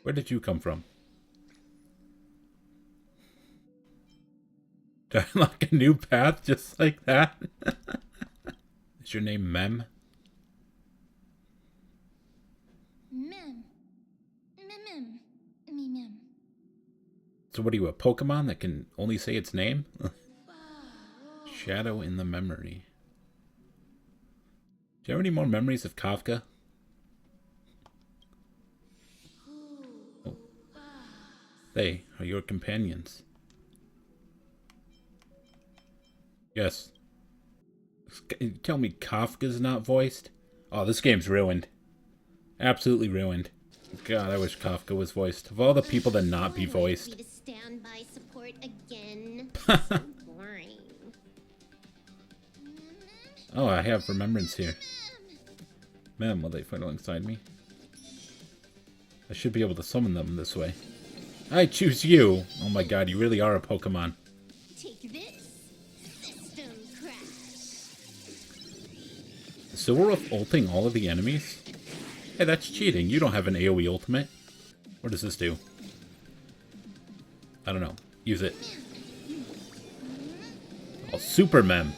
Where did you come from? Did I unlock a new path just like that? Is your name Mem? Mem. So what are you, a Pokemon that can only say its name? Shadow in the memory. Do you have any more memories of Kafka? Oh. They are your companions. Yes. You tell me Kafka's not voiced? Oh, this game's ruined. Absolutely ruined. God, I wish Kafka was voiced. Of all the people to not be voiced. To stand by support again. So boring. Oh, I have remembrance here. Ma'am, will they fight alongside me? I should be able to summon them this way. I choose you! Oh my god, you really are a Pokemon. Take this. System crash. Is Silverwolf ulting all of the enemies? Hey, that's cheating. You don't have an AoE ultimate. What does this do? I don't know. Use it. Oh, Super Mem.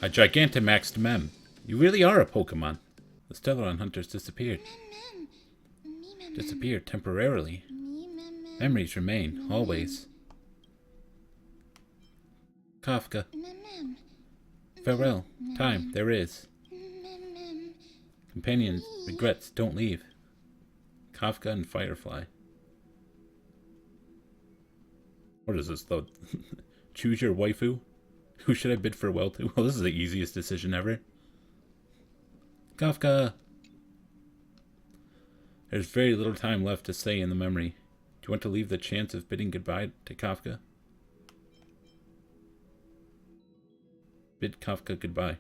A Gigantamaxed Mem. You really are a Pokemon. The Stellaron hunters disappeared. Disappeared temporarily. Memories remain, always. Kafka. Farewell. Time, there is. Companions, regrets, don't leave. Kafka and Firefly. What is this, though? Choose your waifu? Who should I bid farewell to? Well, this is the easiest decision ever. Kafka! There's very little time left to stay in the memory. Do you want to leave the chance of bidding goodbye to Kafka? Bid Kafka goodbye.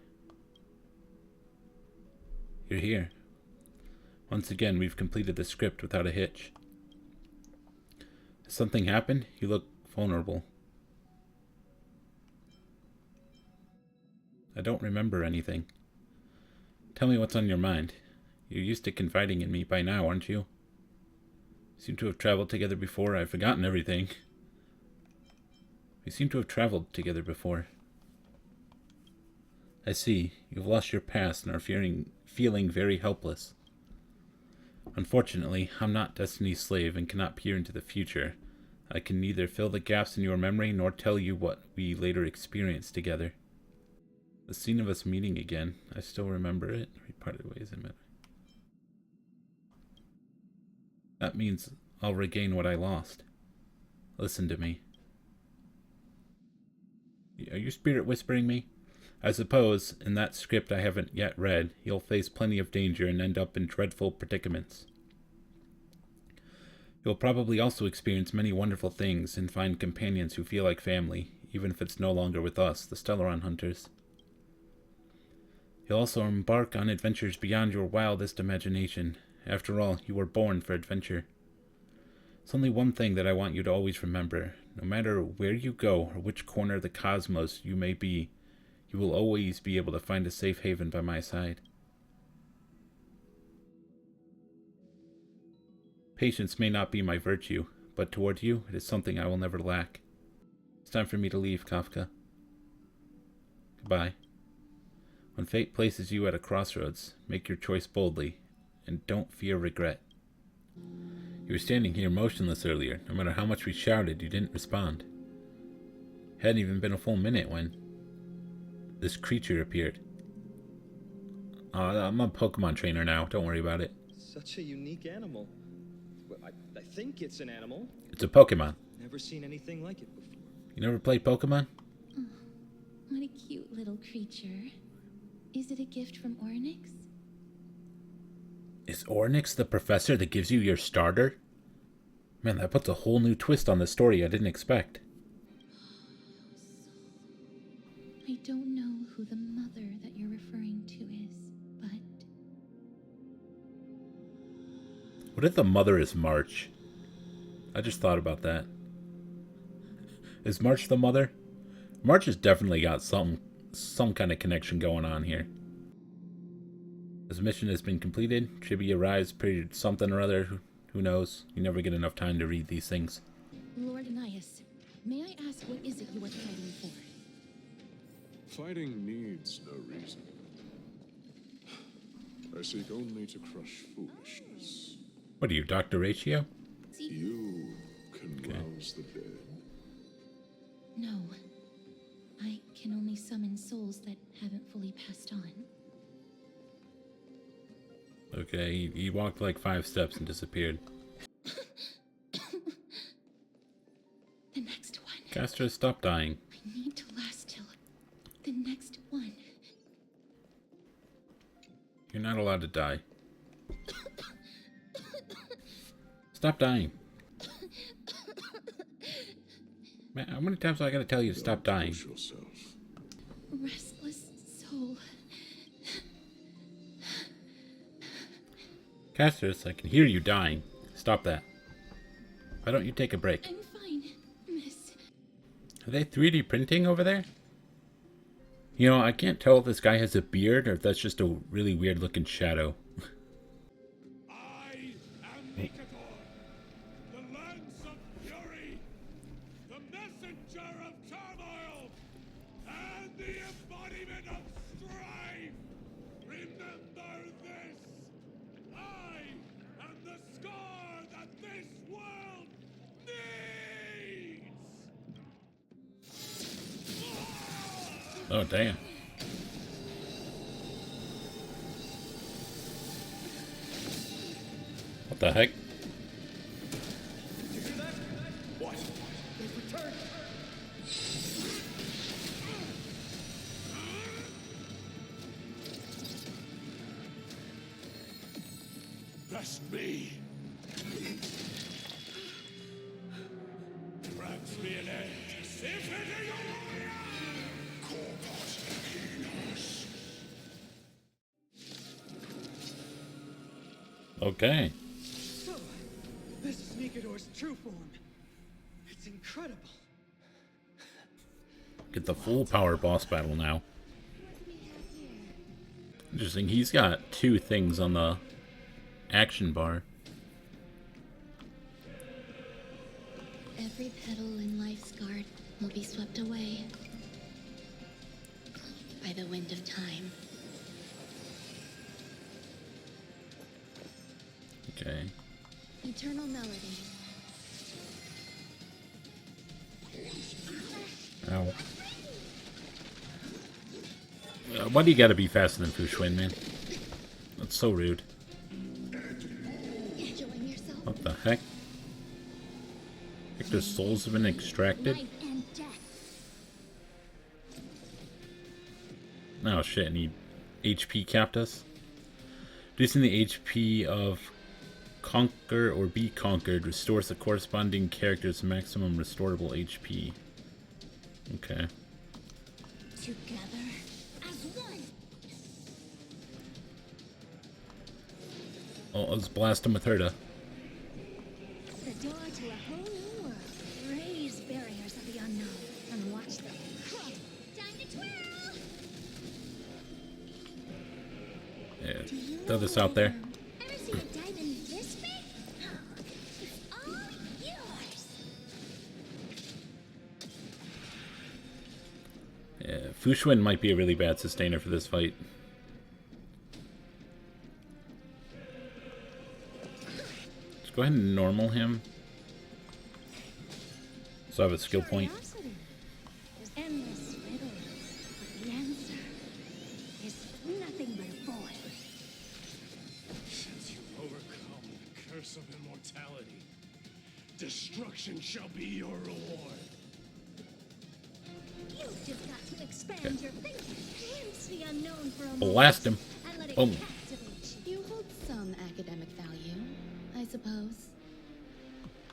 You're here. Once again, we've completed the script without a hitch. Has something happened? You look vulnerable. I don't remember anything. Tell me what's on your mind. You're used to confiding in me by now, aren't you? We seem to have traveled together before. I've forgotten everything. We seem to have traveled together before. I see. You've lost your past and are feeling very helpless. Unfortunately, I'm not Destiny's slave and cannot peer into the future. I can neither fill the gaps in your memory nor tell you what we later experienced together. The scene of us meeting again, I still remember it. We parted ways in it. That means I'll regain what I lost. Listen to me. Are you spirit whispering me? I suppose, in that script I haven't yet read, you'll face plenty of danger and end up in dreadful predicaments. You'll probably also experience many wonderful things and find companions who feel like family, even if it's no longer with us, the Stellaron hunters. You'll also embark on adventures beyond your wildest imagination. After all, you were born for adventure. There's only one thing that I want you to always remember. No matter where you go or which corner of the cosmos you may be, you will always be able to find a safe haven by my side. Patience may not be my virtue, but toward you, it is something I will never lack. It's time for me to leave, Kafka. Goodbye. When fate places you at a crossroads, make your choice boldly, and don't fear regret. You were standing here motionless earlier. No matter how much we shouted, you didn't respond. It hadn't even been a full minute when this creature appeared. I'm a Pokemon trainer now. Don't worry about it. Such a unique animal. Well, I think it's an animal. It's a Pokemon. Never seen anything like it before. You never played Pokemon? Oh, what a cute little creature. Is it a gift from Ornix? Is Ornix the professor that gives you your starter? Man, that puts a whole new twist on the story I didn't expect. I don't know who the mother that you're referring to is, but... What if the mother is March? I just thought about that. Is March the mother? March has definitely got some kind of connection going on here. This mission has been completed. Chibi arrives, period something or other. Who knows? You never get enough time to read these things. Lord Anais, may I ask what is it you are fighting for? Fighting needs no reason. I seek only to crush foolishness. What are you, Dr. Ratio? You can rouse the dead. No. I can only summon souls that haven't fully passed on. Okay, he walked like 5 steps and disappeared. The next one. Castro, stop dying. I need to last till the next one. You're not allowed to die. Stop dying. Man, how many times do I gotta tell you to stop dying? Restless soul. Castros, I can hear you dying. Stop that. Why don't you take a break? I'm fine, miss. Are they 3D printing over there? You know, I can't tell if this guy has a beard or if that's just a really weird looking shadow. I am Nikador, the lance of fury, the messenger of turmoil, and the embodiment of strife. Remember this. I am the scar that this world needs. Oh, damn. What the heck? What? They've returned. Best me. Grants me an end. Infinity warrior! Corpus Equinus. Okay. So, this is Nikador's true form. It's incredible. Get the full power boss battle now. Interesting, he's got 2 things on the action bar. Every petal in life's guard will be swept away by the wind of time. Okay. Eternal melody. Ow. Why do you gotta be faster than Fushwin, man? That's so rude. Enjoying yourself? What the heck? Their souls have been extracted? Life and death. Oh shit, and he HP capped us? Reducing the HP of Conquer or Be Conquered restores the corresponding character's maximum restorable HP. Okay. Together as one. Oh, let's blast him with Herta. The door to a whole new world. Raise barriers of the unknown and watch them crumble. Time to twirl. Yeah, throw this out there. Ever seen a diamond this big? It's all yours. Yeah, Fushwin might be a really bad sustainer for this fight. Let's go ahead and normal him. So I have a skill point. Curiosity. There's endless riddles, but the answer is nothing but a void. Since you've overcome the curse of immortality, destruction shall be your reward. You've just got to expand your thinking, glimpse the unknown for a moment, Blast him. and let it Boom. captivate you. You hold some academic value, I suppose.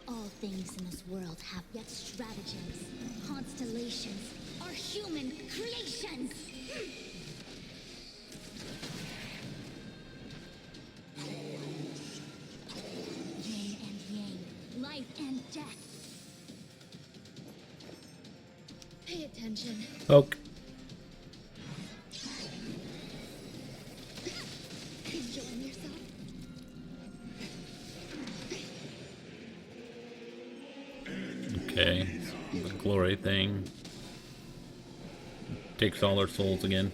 All things in this world have yet stratagems, constellations, are human creations. Yin and yang, life and death. Pay attention. Poke. Enjoying yourself? Okay. The glory thing. Takes all our souls again.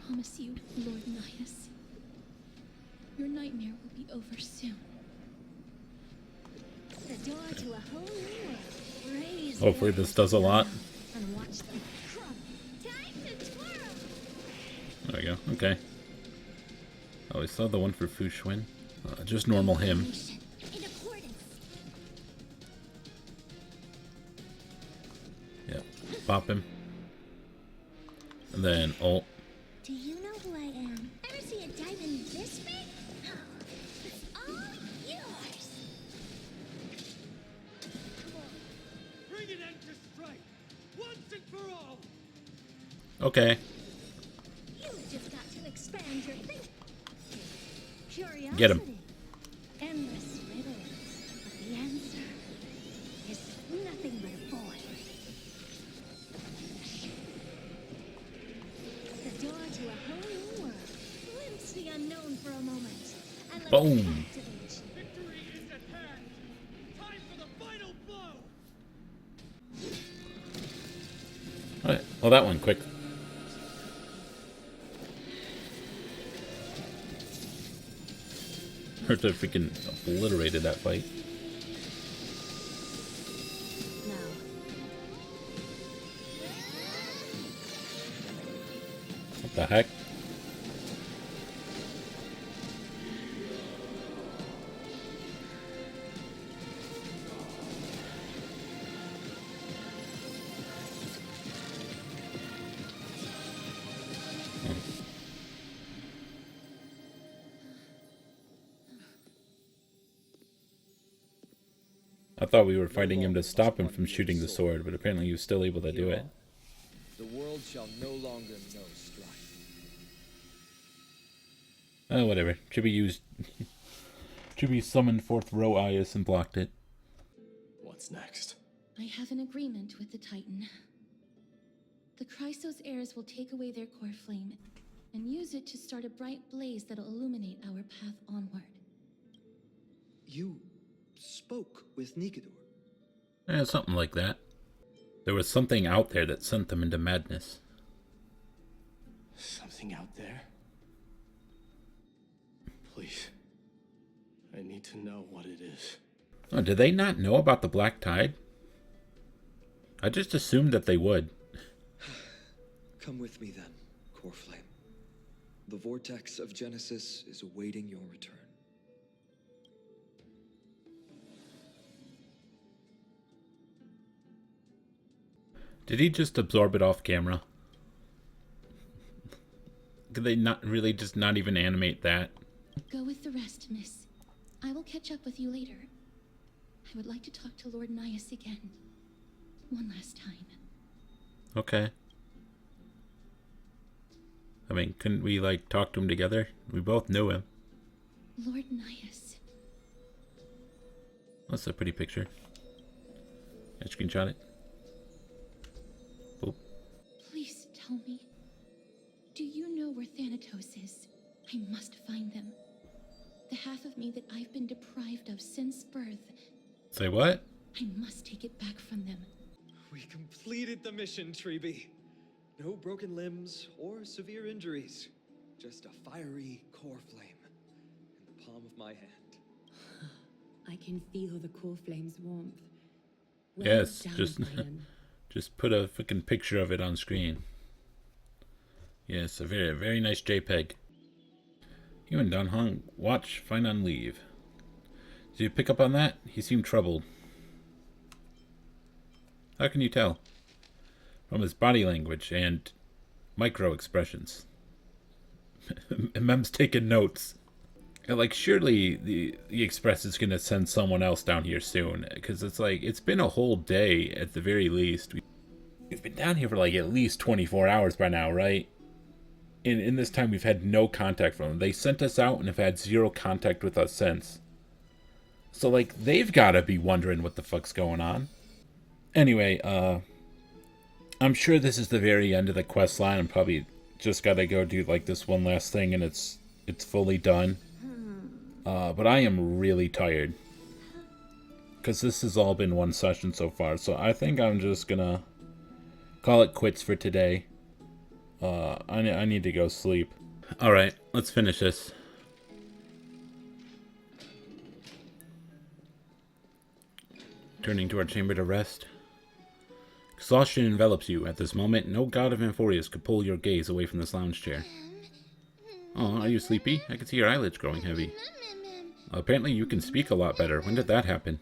Promise you, Lord Nihus, your nightmare will be over soon. door to a whole new world. Raise Hopefully this does a lot. and watch them crumble. Time to twirl. There we go. Okay. Oh, we saw the one for Fu Xuan. Just normal him. In accordance. Yep. Pop him. And then ult. Do you know who I am? Ever see a diamond this big? It's all yours. Come on. Bring an end to strife. Once and for all. Okay. You've just got to expand your thinking. Curiosity. Get him. Endless riddles. But the answer is nothing but a void. The door to a whole new world. Glimpse the unknown for a moment. And let Boom. it captivate you. Victory is at hand. Time for the final blow. Alright. Well, that one quick. Herta freaking obliterated that fight. Now, What the heck? I thought we were fighting him to stop him from shooting the sword, but apparently he was still able to do it. The world shall no longer know strife. Oh, whatever. Chibi used... Chibi summoned forth Row Ias and blocked it. What's next? I have an agreement with the Titan. The Chrysos heirs will take away their core flame and use it to start a bright blaze that'll illuminate our path onward. You spoke with Nikador. Yeah, something like that. There was something out there that sent them into madness. Something out there? Please. I need to know what it is. Oh, did they not know about the Black Tide? I just assumed that they would. Come with me then, Core Flame. The vortex of Genesis is awaiting your return. Did he just absorb it off camera? Could they not really just not even animate that? Go with the rest, miss. I will catch up with you later. I would like to talk to Lord Nias again. One last time. Okay. I mean, couldn't we, like, talk to him together? We both knew him. Lord Nias. That's a pretty picture. I screenshot it. Boop. Please tell me. Do you know where Thanatos is? I must find them. The half of me that I've been deprived of since birth. Say what? I must take it back from them. We completed the mission, Treeby. No broken limbs or severe injuries. Just a fiery core flame in the palm of my hand. I can feel the core flame's warmth. Well Yes, done, just Lion. just put a freaking picture of it on screen. Yes, a very, very nice JPEG. You and Don Hong watch fine on leave. Did you pick up on that? He seemed troubled. How can you tell? From his body language and micro expressions. Mem's taking notes. Like, surely the Express is going to send someone else down here soon. Because it's like, it's been a whole day at the very least. We've been down here for like at least 24 hours by now, right? In this time, we've had no contact from them. They sent us out and have had zero contact with us since. So, like, they've got to be wondering what the fuck's going on. Anyway, I'm sure this is the very end of the quest line. I'm probably just got to go do, like, this one last thing and it's fully done. But I am really tired. Because this has all been one session so far. So I think I'm just going to call it quits for today. I need to go sleep. Alright, let's finish this. Turning to our chamber to rest. Exhaustion envelops you. At this moment, no god of Amphoreus could pull your gaze away from this lounge chair. Oh, are you sleepy? I can see your eyelids growing heavy. Apparently you can speak a lot better. When did that happen?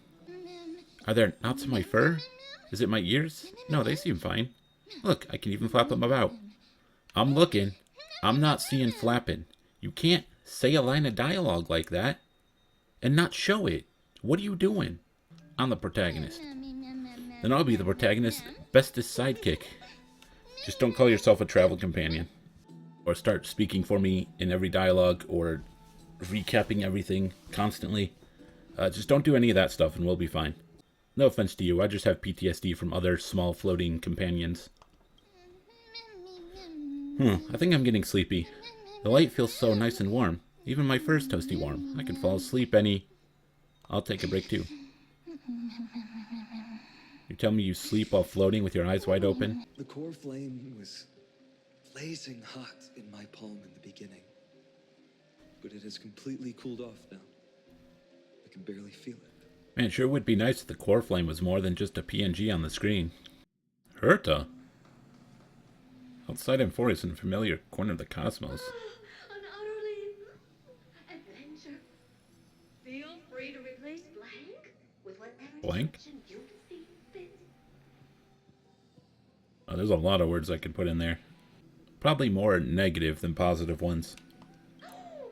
Are there knots in my fur? Is it my ears? No, they seem fine. Look, I can even flap them about. I'm looking. I'm not seeing flapping. You can't say a line of dialogue like that and not show it. What are you doing? I'm the protagonist. Then I'll be the protagonist's bestest sidekick. Just don't call yourself a travel companion. Or start speaking for me in every dialogue or recapping everything constantly. Just don't do any of that stuff and we'll be fine. No offense to you, I just have PTSD from other small floating companions. I think I'm getting sleepy. The light feels so nice and warm. Even my fur's toasty warm. I can fall asleep I'll take a break too. You tell me you sleep while floating with your eyes wide open? The core flame was blazing hot in my palm in the beginning. But it has completely cooled off now. I can barely feel it. Man, sure would be nice if the core flame was more than just a PNG on the screen. Herta? Outside Amphoreus in a familiar corner of the cosmos. An utterly adventure. Feel free to replace blank with whatever Blank? description you see fit. Oh, there's a lot of words I could put in there. Probably more negative than positive ones. I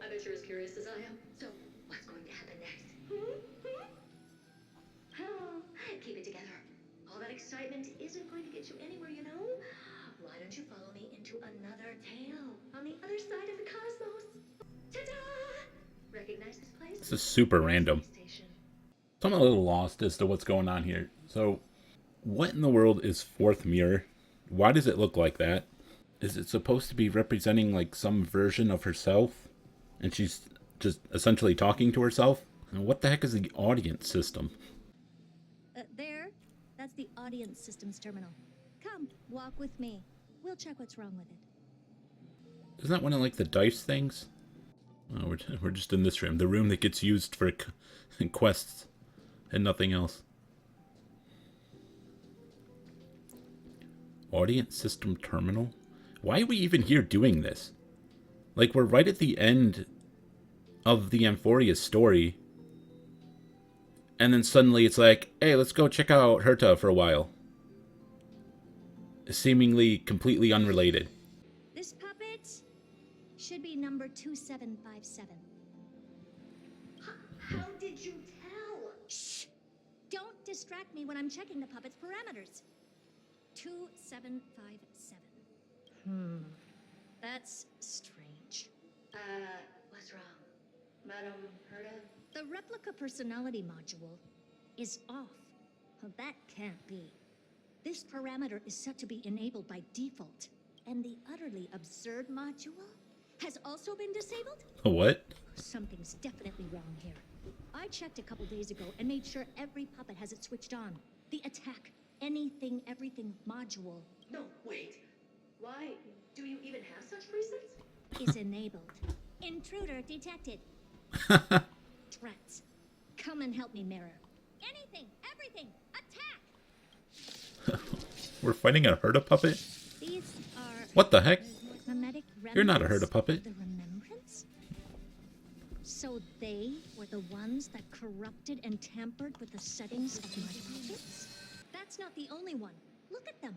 bet you're as curious as I am. So, what's going to happen next? Keep it together. All that excitement isn't going to get you anywhere, you know? Why don't you follow me into another tale on the other side of the cosmos? Ta-da! Recognize this place? This is super random. So I'm a little lost as to what's going on here. So, what in the world is Fourth Mirror? Why does it look like that? Is it supposed to be representing like some version of herself? And she's just essentially talking to herself? And what the heck is the audience system? There. That's the audience systems terminal. Come, walk with me. We'll check what's wrong with it. Isn't that one of like the dice things? Oh, we're just in this room. The room that gets used for quests and nothing else. Audience system terminal? Why are we even here doing this? Like, we're right at the end of the Amphoreus story. And then suddenly it's like, hey, let's go check out Herta for a while. Seemingly completely unrelated. This puppet should be number 2757. How did you tell? Shh! Don't distract me when I'm checking the puppet's parameters. 2757. That's strange. What's wrong? Madam Herta? The replica personality module is off. Well, that can't be. This parameter is set to be enabled by default. And the utterly absurd module has also been disabled? What? Something's definitely wrong here. I checked a couple days ago and made sure every puppet has it switched on. The attack, anything, everything module. No, wait. Why do you even have such presets? Is enabled. Intruder detected. Drats. Come and help me, Mirror. Anything, everything, attack! We're fighting a Herta puppet? These are... What the heck? Mimetic You're not a remnants Herta puppet. of the remembrance? So they were the ones that corrupted and tampered with the settings of my puppets? That's not the only one. Look at them.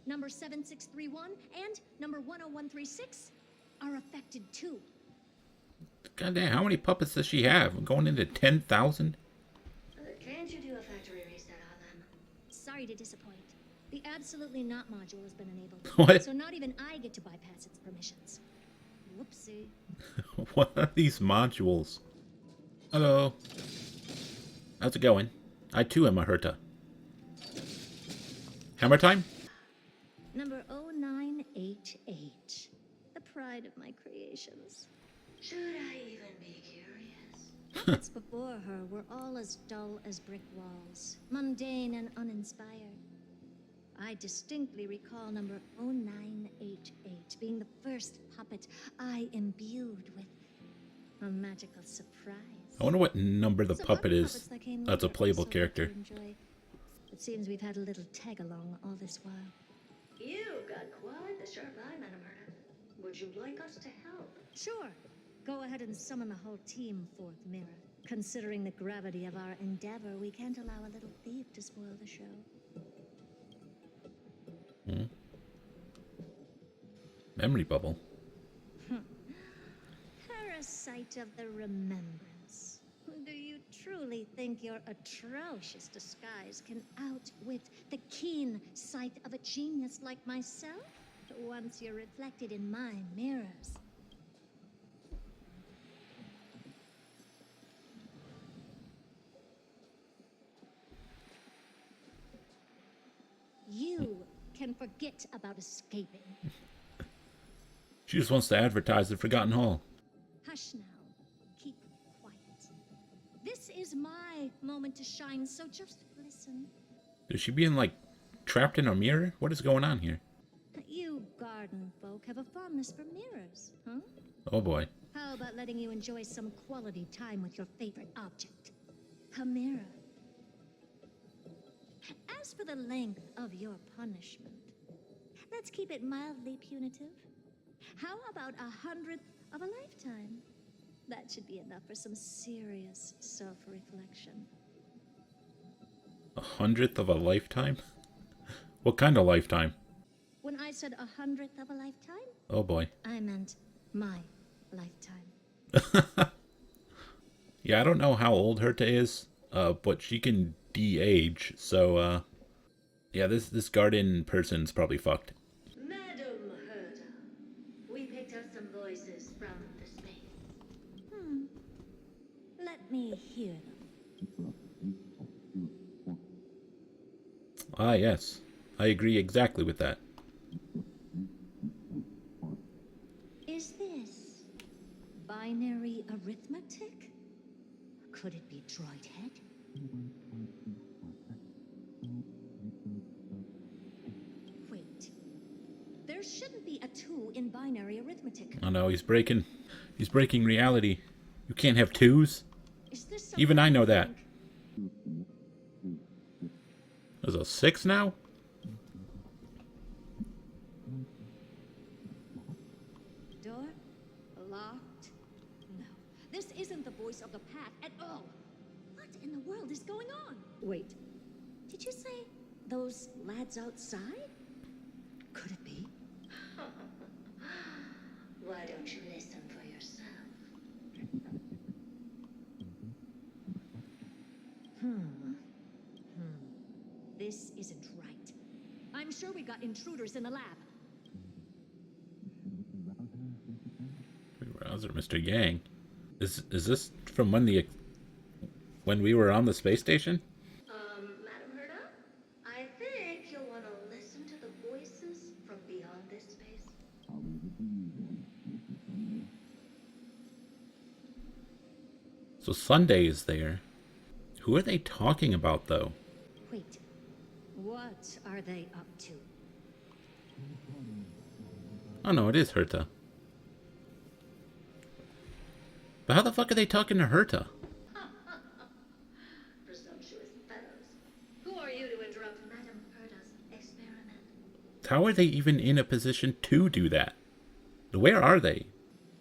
Number 7631 and number 10136 are affected too. God damn, how many puppets does she have? We're going into 10,000? Can't you do a factory reset on them? Sorry to disappoint. The absolutely not module has been enabled. What? So not even I get to bypass its permissions. Whoopsie. What are these modules? Hello. How's it going? I too am a Herta. Hammer time? Number 0988. The pride of my creations. Should I even be curious? Puppets before her were all as dull as brick walls, mundane and uninspired. I distinctly recall number 0988 being the first puppet I imbued with a magical surprise. I wonder what number the Some puppet other is. puppets that came That's a later playable also character. got to enjoy It seems we've had a little tag-along all this while. You've got quite the sharp eye, Madam Herta. Would you like us to help? Sure. Go ahead and summon the whole team, Fourth Mirror. Considering the gravity of our endeavor, we can't allow a little thief to spoil the show. Memory bubble. Parasite of the remembrance. Do you truly think your atrocious disguise can outwit the keen sight of a genius like myself? Once you're reflected in my mirrors. You can forget about escaping. She just wants to advertise the Forgotten Hall. Hush now. Keep quiet. This is my moment to shine, so just listen. Is she being, like, trapped in a mirror? What is going on here? You garden folk have a fondness for mirrors, huh? Oh boy. How about letting you enjoy some quality time with your favorite object? A mirror. As for the length of your punishment, let's keep it mildly punitive. How about 100th of a lifetime? That should be enough for some serious self-reflection. 100th of a lifetime? What kind of lifetime? When I said 100th of a lifetime, Oh boy. I meant my lifetime. Yeah, I don't know how old Herta is, but she can de-age, so, yeah, this garden person's probably fucked. Madam Herta, we picked up some voices from the space. Let me hear them. Ah, yes. I agree exactly with that. Is this binary arithmetic? Could it be droid head? Wait. There shouldn't be a 2 in binary arithmetic. Oh no, he's breaking reality. You can't have 2s. Is this Even I know something that. There's a 6 now? Door locked? No. This isn't the voice of the path at all. What in the world is going on? Wait. Did you say those lads outside? Could it be? Why don't you listen for yourself? This isn't right. I'm sure we got intruders in the lab. Rouser, Mr. Yang. Is this from when we were on the space station? Madam Herta, I think you'll want to listen to the voices from beyond this space. So Sunday is there. Who are they talking about, though? Wait, what are they up to? Oh no, it is Herta. But how the fuck are they talking to Herta? Presumptuous fellows. Who are you to interrupt Madam Herta's experiment? How are they even in a position to do that? Where are they?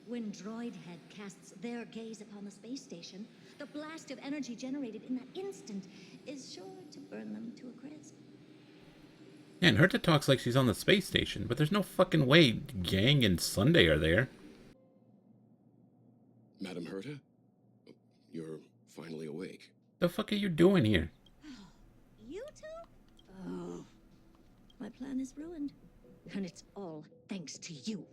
When Droidhead casts their gaze upon the space station, the blast of energy generated in that instant is sure to burn them to a crisp. Yeah, and Herta talks like she's on the space station, but there's no fucking way Yang and Sunday are there. Madam Herta? You're finally awake. The fuck are you doing here? You two? Oh, my plan is ruined. And it's all thanks to you.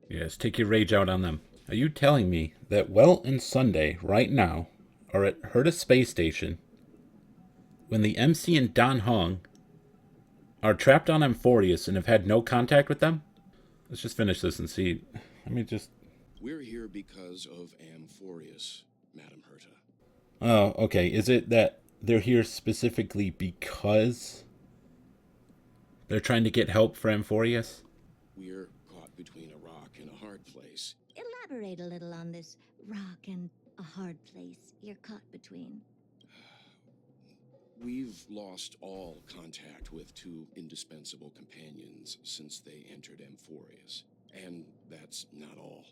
Yes, take your rage out on them. Are you telling me that Welt and Sunday, right now, are at Herta Space Station when the MC and Dan Hong are trapped on Amphoreus and have had no contact with them? Let's just finish this and see. Let me just... We're here because of Amphoreus, Madam Herta. Oh, okay. Is it that they're here specifically because they're trying to get help for Amphoreus? We're caught between a rock and a hard place. Elaborate a little on this rock and a hard place you're caught between. We've lost all contact with two indispensable companions since they entered Amphoreus. And that's not all.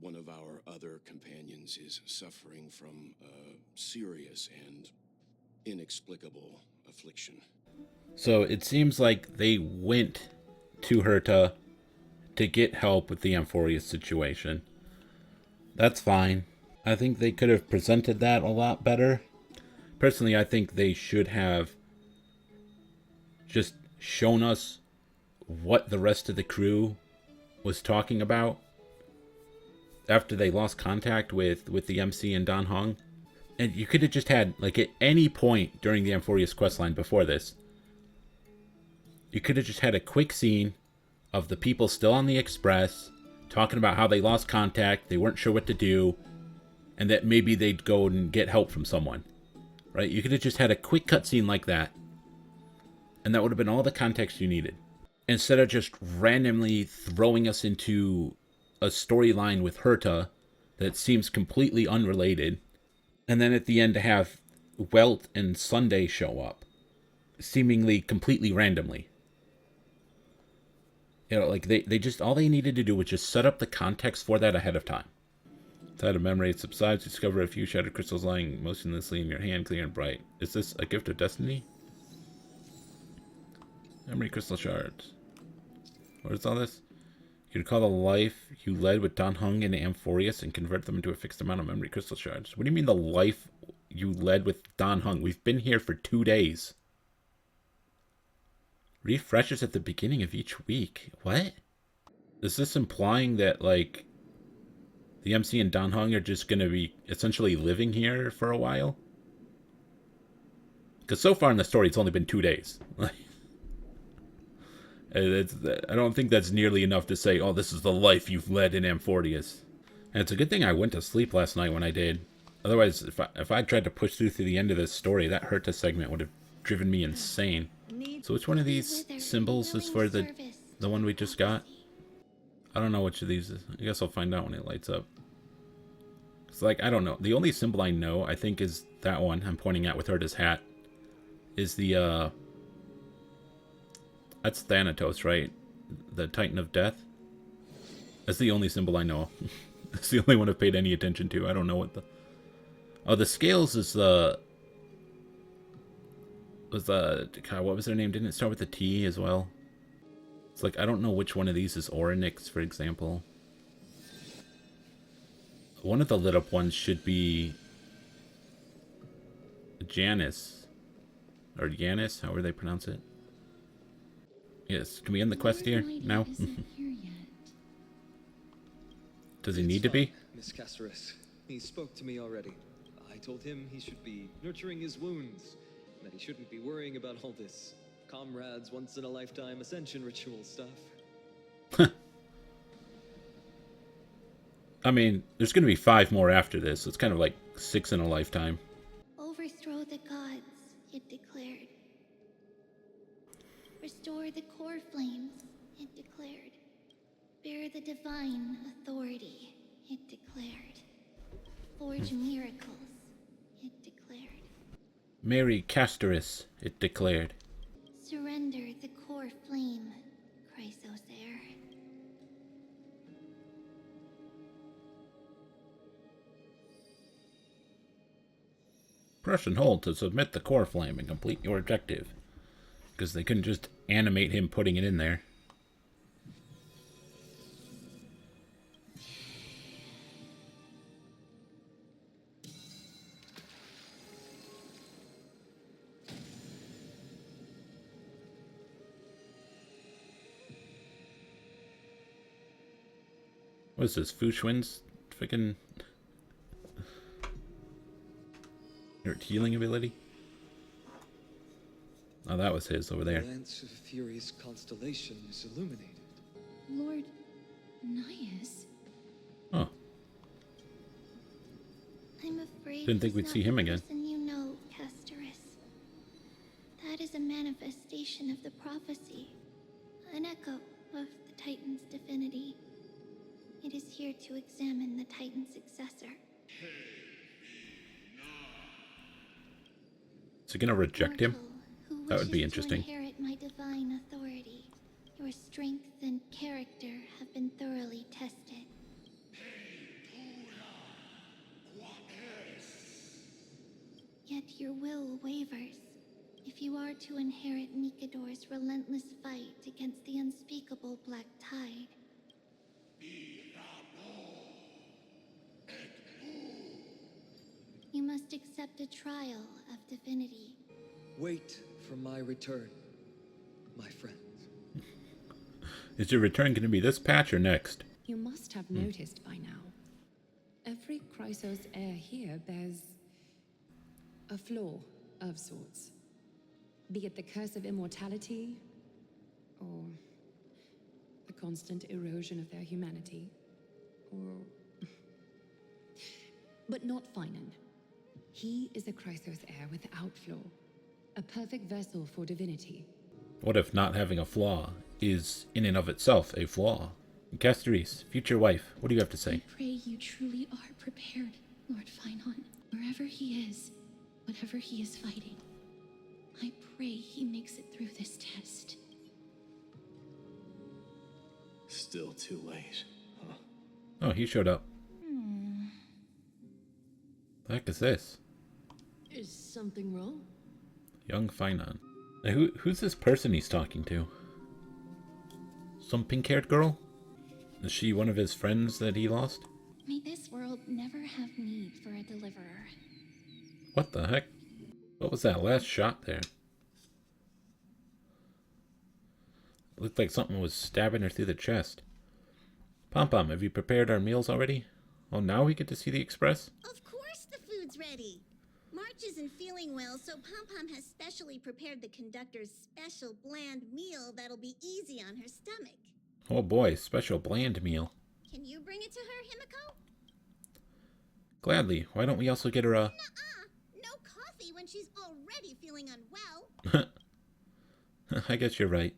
One of our other companions is suffering from a serious and inexplicable affliction. So it seems like they went to Herta to get help with the Amphoreus situation. That's fine. I think they could have presented that a lot better. Personally, I think they should have just shown us what the rest of the crew was talking about after they lost contact with the MC and Dan Hong. And you could have just had, like, at any point during the Amphoreus questline before this, you could have just had a quick scene of the people still on the Express talking about how they lost contact, they weren't sure what to do, and that maybe they'd go and get help from someone. Right? You could have just had a quick cutscene like that, and that would have been all the context you needed. Instead of just randomly throwing us into a storyline with Herta that seems completely unrelated, and then at the end to have Welt and Sunday show up, seemingly completely randomly. You know, like, they just, all they needed to do was just set up the context for that ahead of time. Inside of memory, it subsides, discover a few shattered crystals lying motionlessly in your hand, clear and bright. Is this a gift of destiny? Memory crystal shards. What is all this? You recall the life you led with Dan Hung and Amphoreus and convert them into a fixed amount of memory crystal shards. What do you mean the life you led with Dan Hung? We've been here for 2 days. Refreshes at the beginning of each week. What? Is this implying that, like, the MC and Dan Hung are just going to be essentially living here for a while? Because so far in the story, it's only been 2 days. I don't think that's nearly enough to say, oh, this is the life you've led in Amphoreus. And it's a good thing I went to sleep last night when I did. Otherwise, if I tried to push through to the end of this story, that Herta segment would have driven me insane. So which one of these symbols is for the one we just got? I don't know which of these is. I guess I'll find out when it lights up. It's like, I don't know. The only symbol I know, I think, is that one I'm pointing at with Herta's hat. Is the, that's Thanatos, right? The Titan of Death? That's the only symbol I know. That's the only one I've paid any attention to. I don't know what the... Oh, the scales is the... God, what was their name? Didn't it start with a T as well? It's like, I don't know which one of these is Orynyx, for example. One of the lit up ones should be Janus. Or Janus, however they pronounce it. Yes, can we end the quest here? No? Does he need to be? Miss Castoris. He spoke to me already. I told him he should be nurturing his wounds, that he shouldn't be worrying about all this comrades once-in-a-lifetime ascension ritual stuff. I mean, there's going to be 5 more after this, so it's kind of like 6 in a lifetime. Overthrow the gods, it declared. Restore the core flames, it declared. Bear the divine authority, it declared. Forge miracles, it declared. Mary Castoris, it declared. Surrender the core flame, Chrysos heir. Press and hold to submit the core flame and complete your objective. Because they couldn't just animate him putting it in there. What is this, Fushwin's freaking healing ability? Oh, that was his over there. The Lance of Fury's constellation is illuminated. Lord Nias? Oh. I'm afraid Didn't think we'd see him again. You know, Castoris. That is a manifestation of the prophecy, an echo of the Titan's divinity. It is here to examine the Titan's successor. Is it gonna reject him? Mortal, who That would be wishes to interesting. inherit my divine authority. Your strength and character have been thoroughly tested. Yet your will wavers. If you are to inherit Nikador's relentless fight against the unspeakable Black Tide, you must accept a trial of divinity. Wait for my return, my friends. Is your return going to be this patch or next? You must have noticed by now. Every Chrysos heir here bears a flaw of sorts. Be it the curse of immortality, or the constant erosion of their humanity, or... But not Finan. He is a Chrysos heir without flaw. A perfect vessel for divinity. What if not having a flaw is in and of itself a flaw? Casteris, future wife, what do you have to say? I pray you truly are prepared, Lord Finan. Wherever he is, whatever he is fighting, I pray he makes it through this test. Still too late, huh? Oh, he showed up. The heck is this? Is something wrong? Young Finan. Now, who's this person he's talking to? Some pink-haired girl? Is she one of his friends that he lost? May this world never have need for a deliverer. What the heck? What was that last shot there? Looked like something was stabbing her through the chest. Pom-Pom, have you prepared our meals already? Oh, now we get to see the express? Of course the food's ready. March isn't feeling well, so Pom-Pom has specially prepared the conductor's special bland meal that'll be easy on her stomach. Oh boy, special bland meal. Can you bring it to her, Himiko? Gladly. Why don't we also get her a... Nuh-uh. No coffee when she's already feeling unwell. I guess you're right.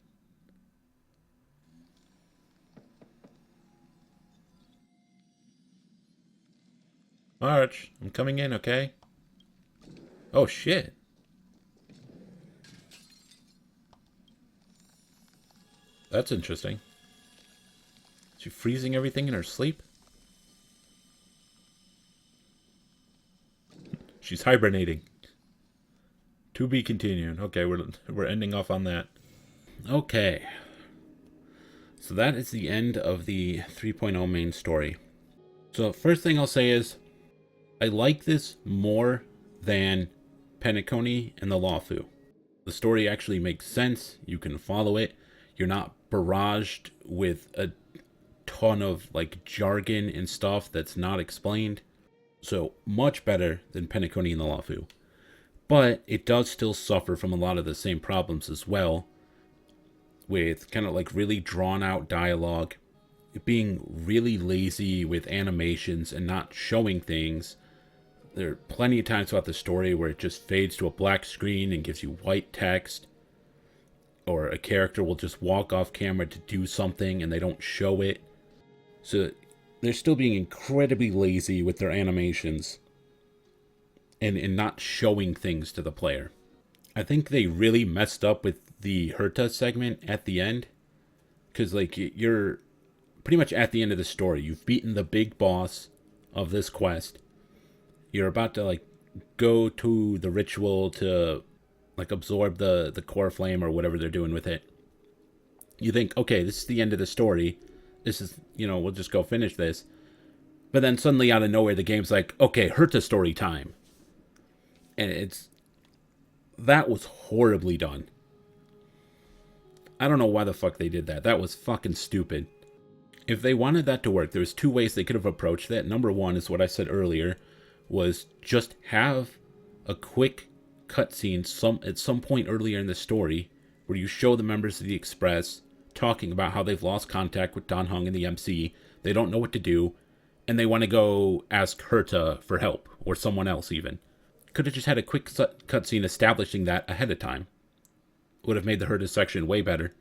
March, I'm coming in, okay? Oh, shit. That's interesting. Is she freezing everything in her sleep? She's hibernating. To be continued. Okay, we're ending off on that. Okay. So that is the end of the 3.0 main story. So first thing I'll say is, I like this more than Penacony and the Lawfu. The story actually makes sense. You can follow it. You're not barraged with a ton of like jargon and stuff that's not explained. So much better than Penacony and the Lawfu. But it does still suffer from a lot of the same problems as well. With kind of like really drawn out dialogue. It being really lazy with animations and not showing things. There are plenty of times throughout the story where it just fades to a black screen and gives you white text. Or a character will just walk off camera to do something and they don't show it. So they're still being incredibly lazy with their animations. And not showing things to the player. I think they really messed up with the Herta segment at the end. Because like you're pretty much at the end of the story. You've beaten the big boss of this quest. You're about to like go to the ritual to like absorb the core flame or whatever they're doing with it. You think, okay, this is the end of the story. This is, we'll just go finish this. But then suddenly out of nowhere, the game's like, okay, Herta story time. And that was horribly done. I don't know why the fuck they did that. That was fucking stupid. If they wanted that to work, there's two ways they could have approached that. Number one is what I said earlier, was just have a quick cutscene at some point earlier in the story where you show the members of the Express talking about how they've lost contact with Dan Heng and the MC. They don't know what to do, and they want to go ask Herta for help, or someone else even. Could have just had a quick cutscene establishing that ahead of time. Would have made the Herta section way better.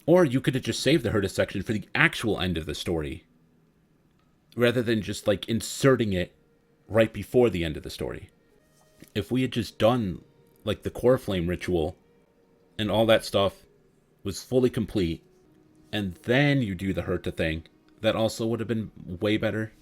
Or you could have just saved the Herta section for the actual end of the story. Rather than just like inserting it right before the end of the story. If we had just done like the core flame ritual and all that stuff was fully complete, and then you do the Herta thing, that also would have been way better.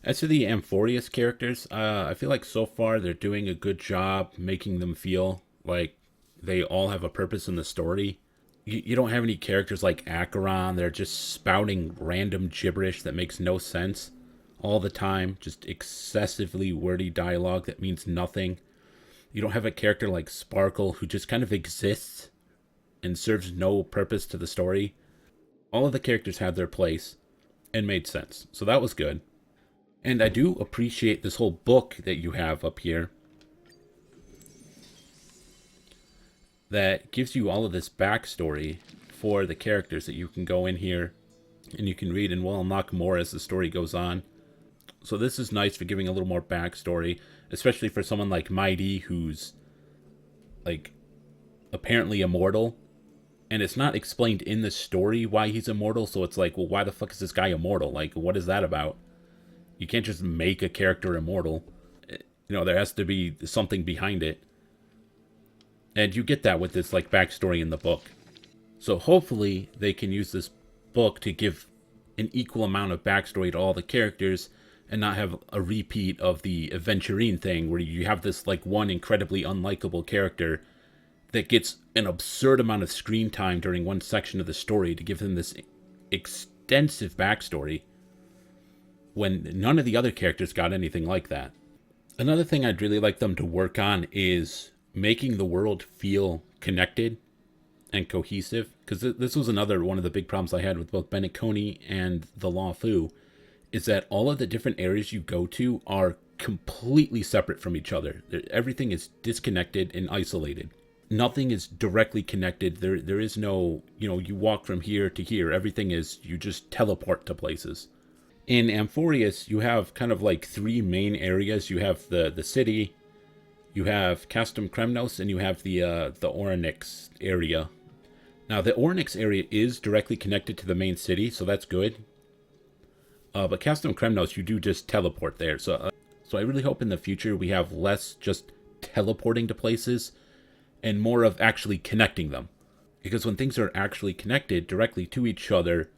As to the Amphoreus characters, I feel like so far they're doing a good job making them feel like they all have a purpose in the story. You don't have any characters like Acheron. They're just spouting random gibberish that makes no sense all the time. Just excessively wordy dialogue that means nothing. You don't have a character like Sparkle who just kind of exists and serves no purpose to the story. All of the characters had their place and made sense. So that was good. And I do appreciate this whole book that you have up here that gives you all of this backstory for the characters that you can go in here and you can read, and will unlock more as the story goes on. So this is nice for giving a little more backstory, especially for someone like Mighty, who's like apparently immortal, and it's not explained in the story why he's immortal. So it's like, well, why the fuck is this guy immortal? Like, what is that about? You can't just make a character immortal. You know, there has to be something behind it. And you get that with this like backstory in the book. So hopefully they can use this book to give an equal amount of backstory to all the characters and not have a repeat of the Aventurine thing where you have this like one incredibly unlikable character that gets an absurd amount of screen time during one section of the story to give them this extensive backstory when none of the other characters got anything like that. Another thing I'd really like them to work on is making the world feel connected and cohesive, because this was another one of the big problems I had with both Bennett Coney and the Law Fu, is that all of the different areas you go to are completely separate from each other. Everything is disconnected and isolated. Nothing is directly connected. There is no, you walk from here to here. Everything is, you just teleport to places. In Amphoreus, you have kind of like three main areas. You have the city, you have Castum Kremnos, and you have the Orynyx area. Now, the Orynyx area is directly connected to the main city, so that's good. But Castum Kremnos, you do just teleport there. So I really hope in the future we have less just teleporting to places and more of actually connecting them. Because when things are actually connected directly to each other,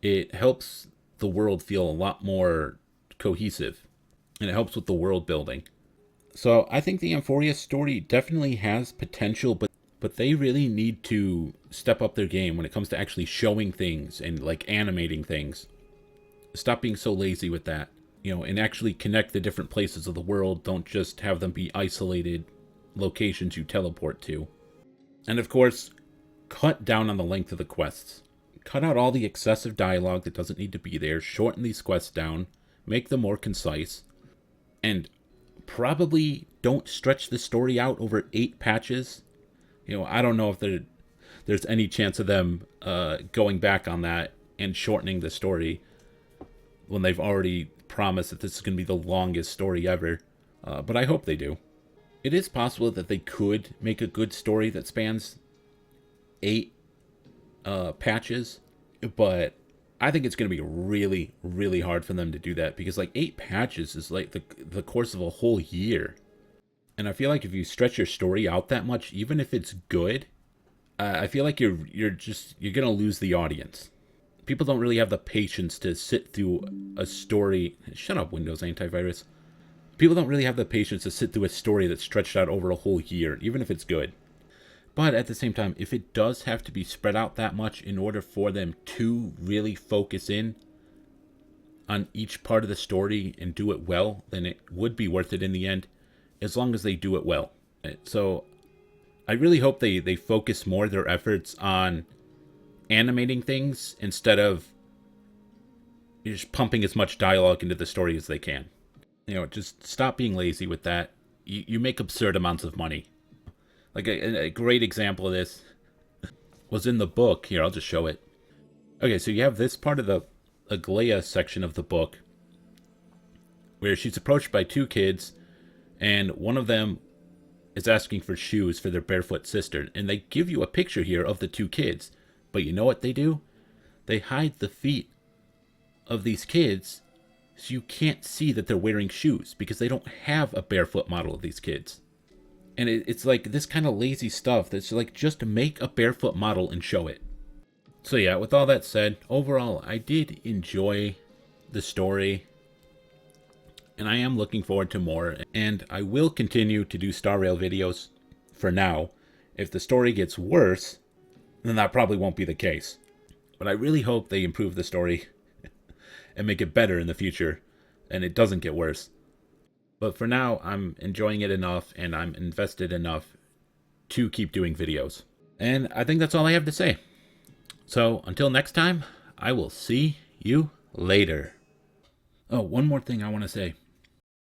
it helps the world feel a lot more cohesive. And it helps with the world building. So I think the Amphoreus story definitely has potential, but they really need to step up their game when it comes to actually showing things and like animating things. Stop being so lazy with that, and actually connect the different places of the world. Don't just have them be isolated locations you teleport to. And of course, cut down on the length of the quests. Cut out all the excessive dialogue that doesn't need to be there. Shorten these quests down. Make them more concise. And probably don't stretch the story out over 8 patches. I don't know if there's any chance of them going back on that and shortening the story when they've already promised that this is going to be the longest story ever. But I hope they do. It is possible that they could make a good story that spans 8 patches, but I think it's going to be really, really hard for them to do that, because like 8 patches is like the course of a whole year. And I feel like if you stretch your story out that much, even if it's good, I feel like you're going to lose the audience. People don't really have the patience to sit through a story. Shut up, Windows Antivirus. People don't really have the patience to sit through a story that's stretched out over a whole year, even if it's good. But at the same time, if it does have to be spread out that much in order for them to really focus in on each part of the story and do it well, then it would be worth it in the end, as long as they do it well. So I really hope they focus more of their efforts on animating things instead of just pumping as much dialogue into the story as they can. Just stop being lazy with that. You make absurd amounts of money. Like a great example of this was in the book. Here, I'll just show it. Okay, so you have this part of the Aglaia section of the book where she's approached by 2 kids, and one of them is asking for shoes for their barefoot sister. And they give you a picture here of the 2 kids. But you know what they do? They hide the feet of these kids so you can't see that they're wearing shoes, because they don't have a barefoot model of these kids. And it's like this kind of lazy stuff that's like just make a barefoot model and show it. So yeah, with all that said, overall, I did enjoy the story. And I am looking forward to more. And I will continue to do Star Rail videos for now. If the story gets worse, then that probably won't be the case. But I really hope they improve the story and make it better in the future. And it doesn't get worse. But for now, I'm enjoying it enough and I'm invested enough to keep doing videos. And I think that's all I have to say. So until next time, I will see you later. Oh, one more thing I want to say.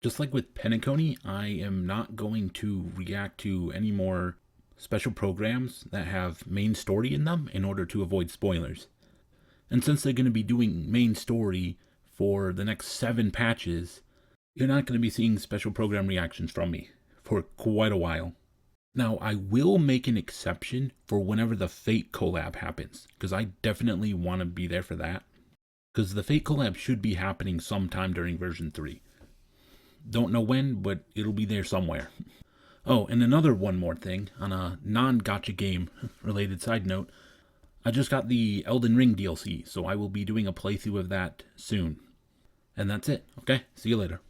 Just like with Penacony, I am not going to react to any more special programs that have main story in them in order to avoid spoilers. And since they're going to be doing main story for the next 7 patches, you're not going to be seeing special program reactions from me for quite a while. Now, I will make an exception for whenever the Fate collab happens, because I definitely want to be there for that. Because the Fate collab should be happening sometime during version 3. Don't know when, but it'll be there somewhere. Oh, and one more thing, on a non-gacha game related side note, I just got the Elden Ring DLC, so I will be doing a playthrough of that soon. And that's it, okay? See you later.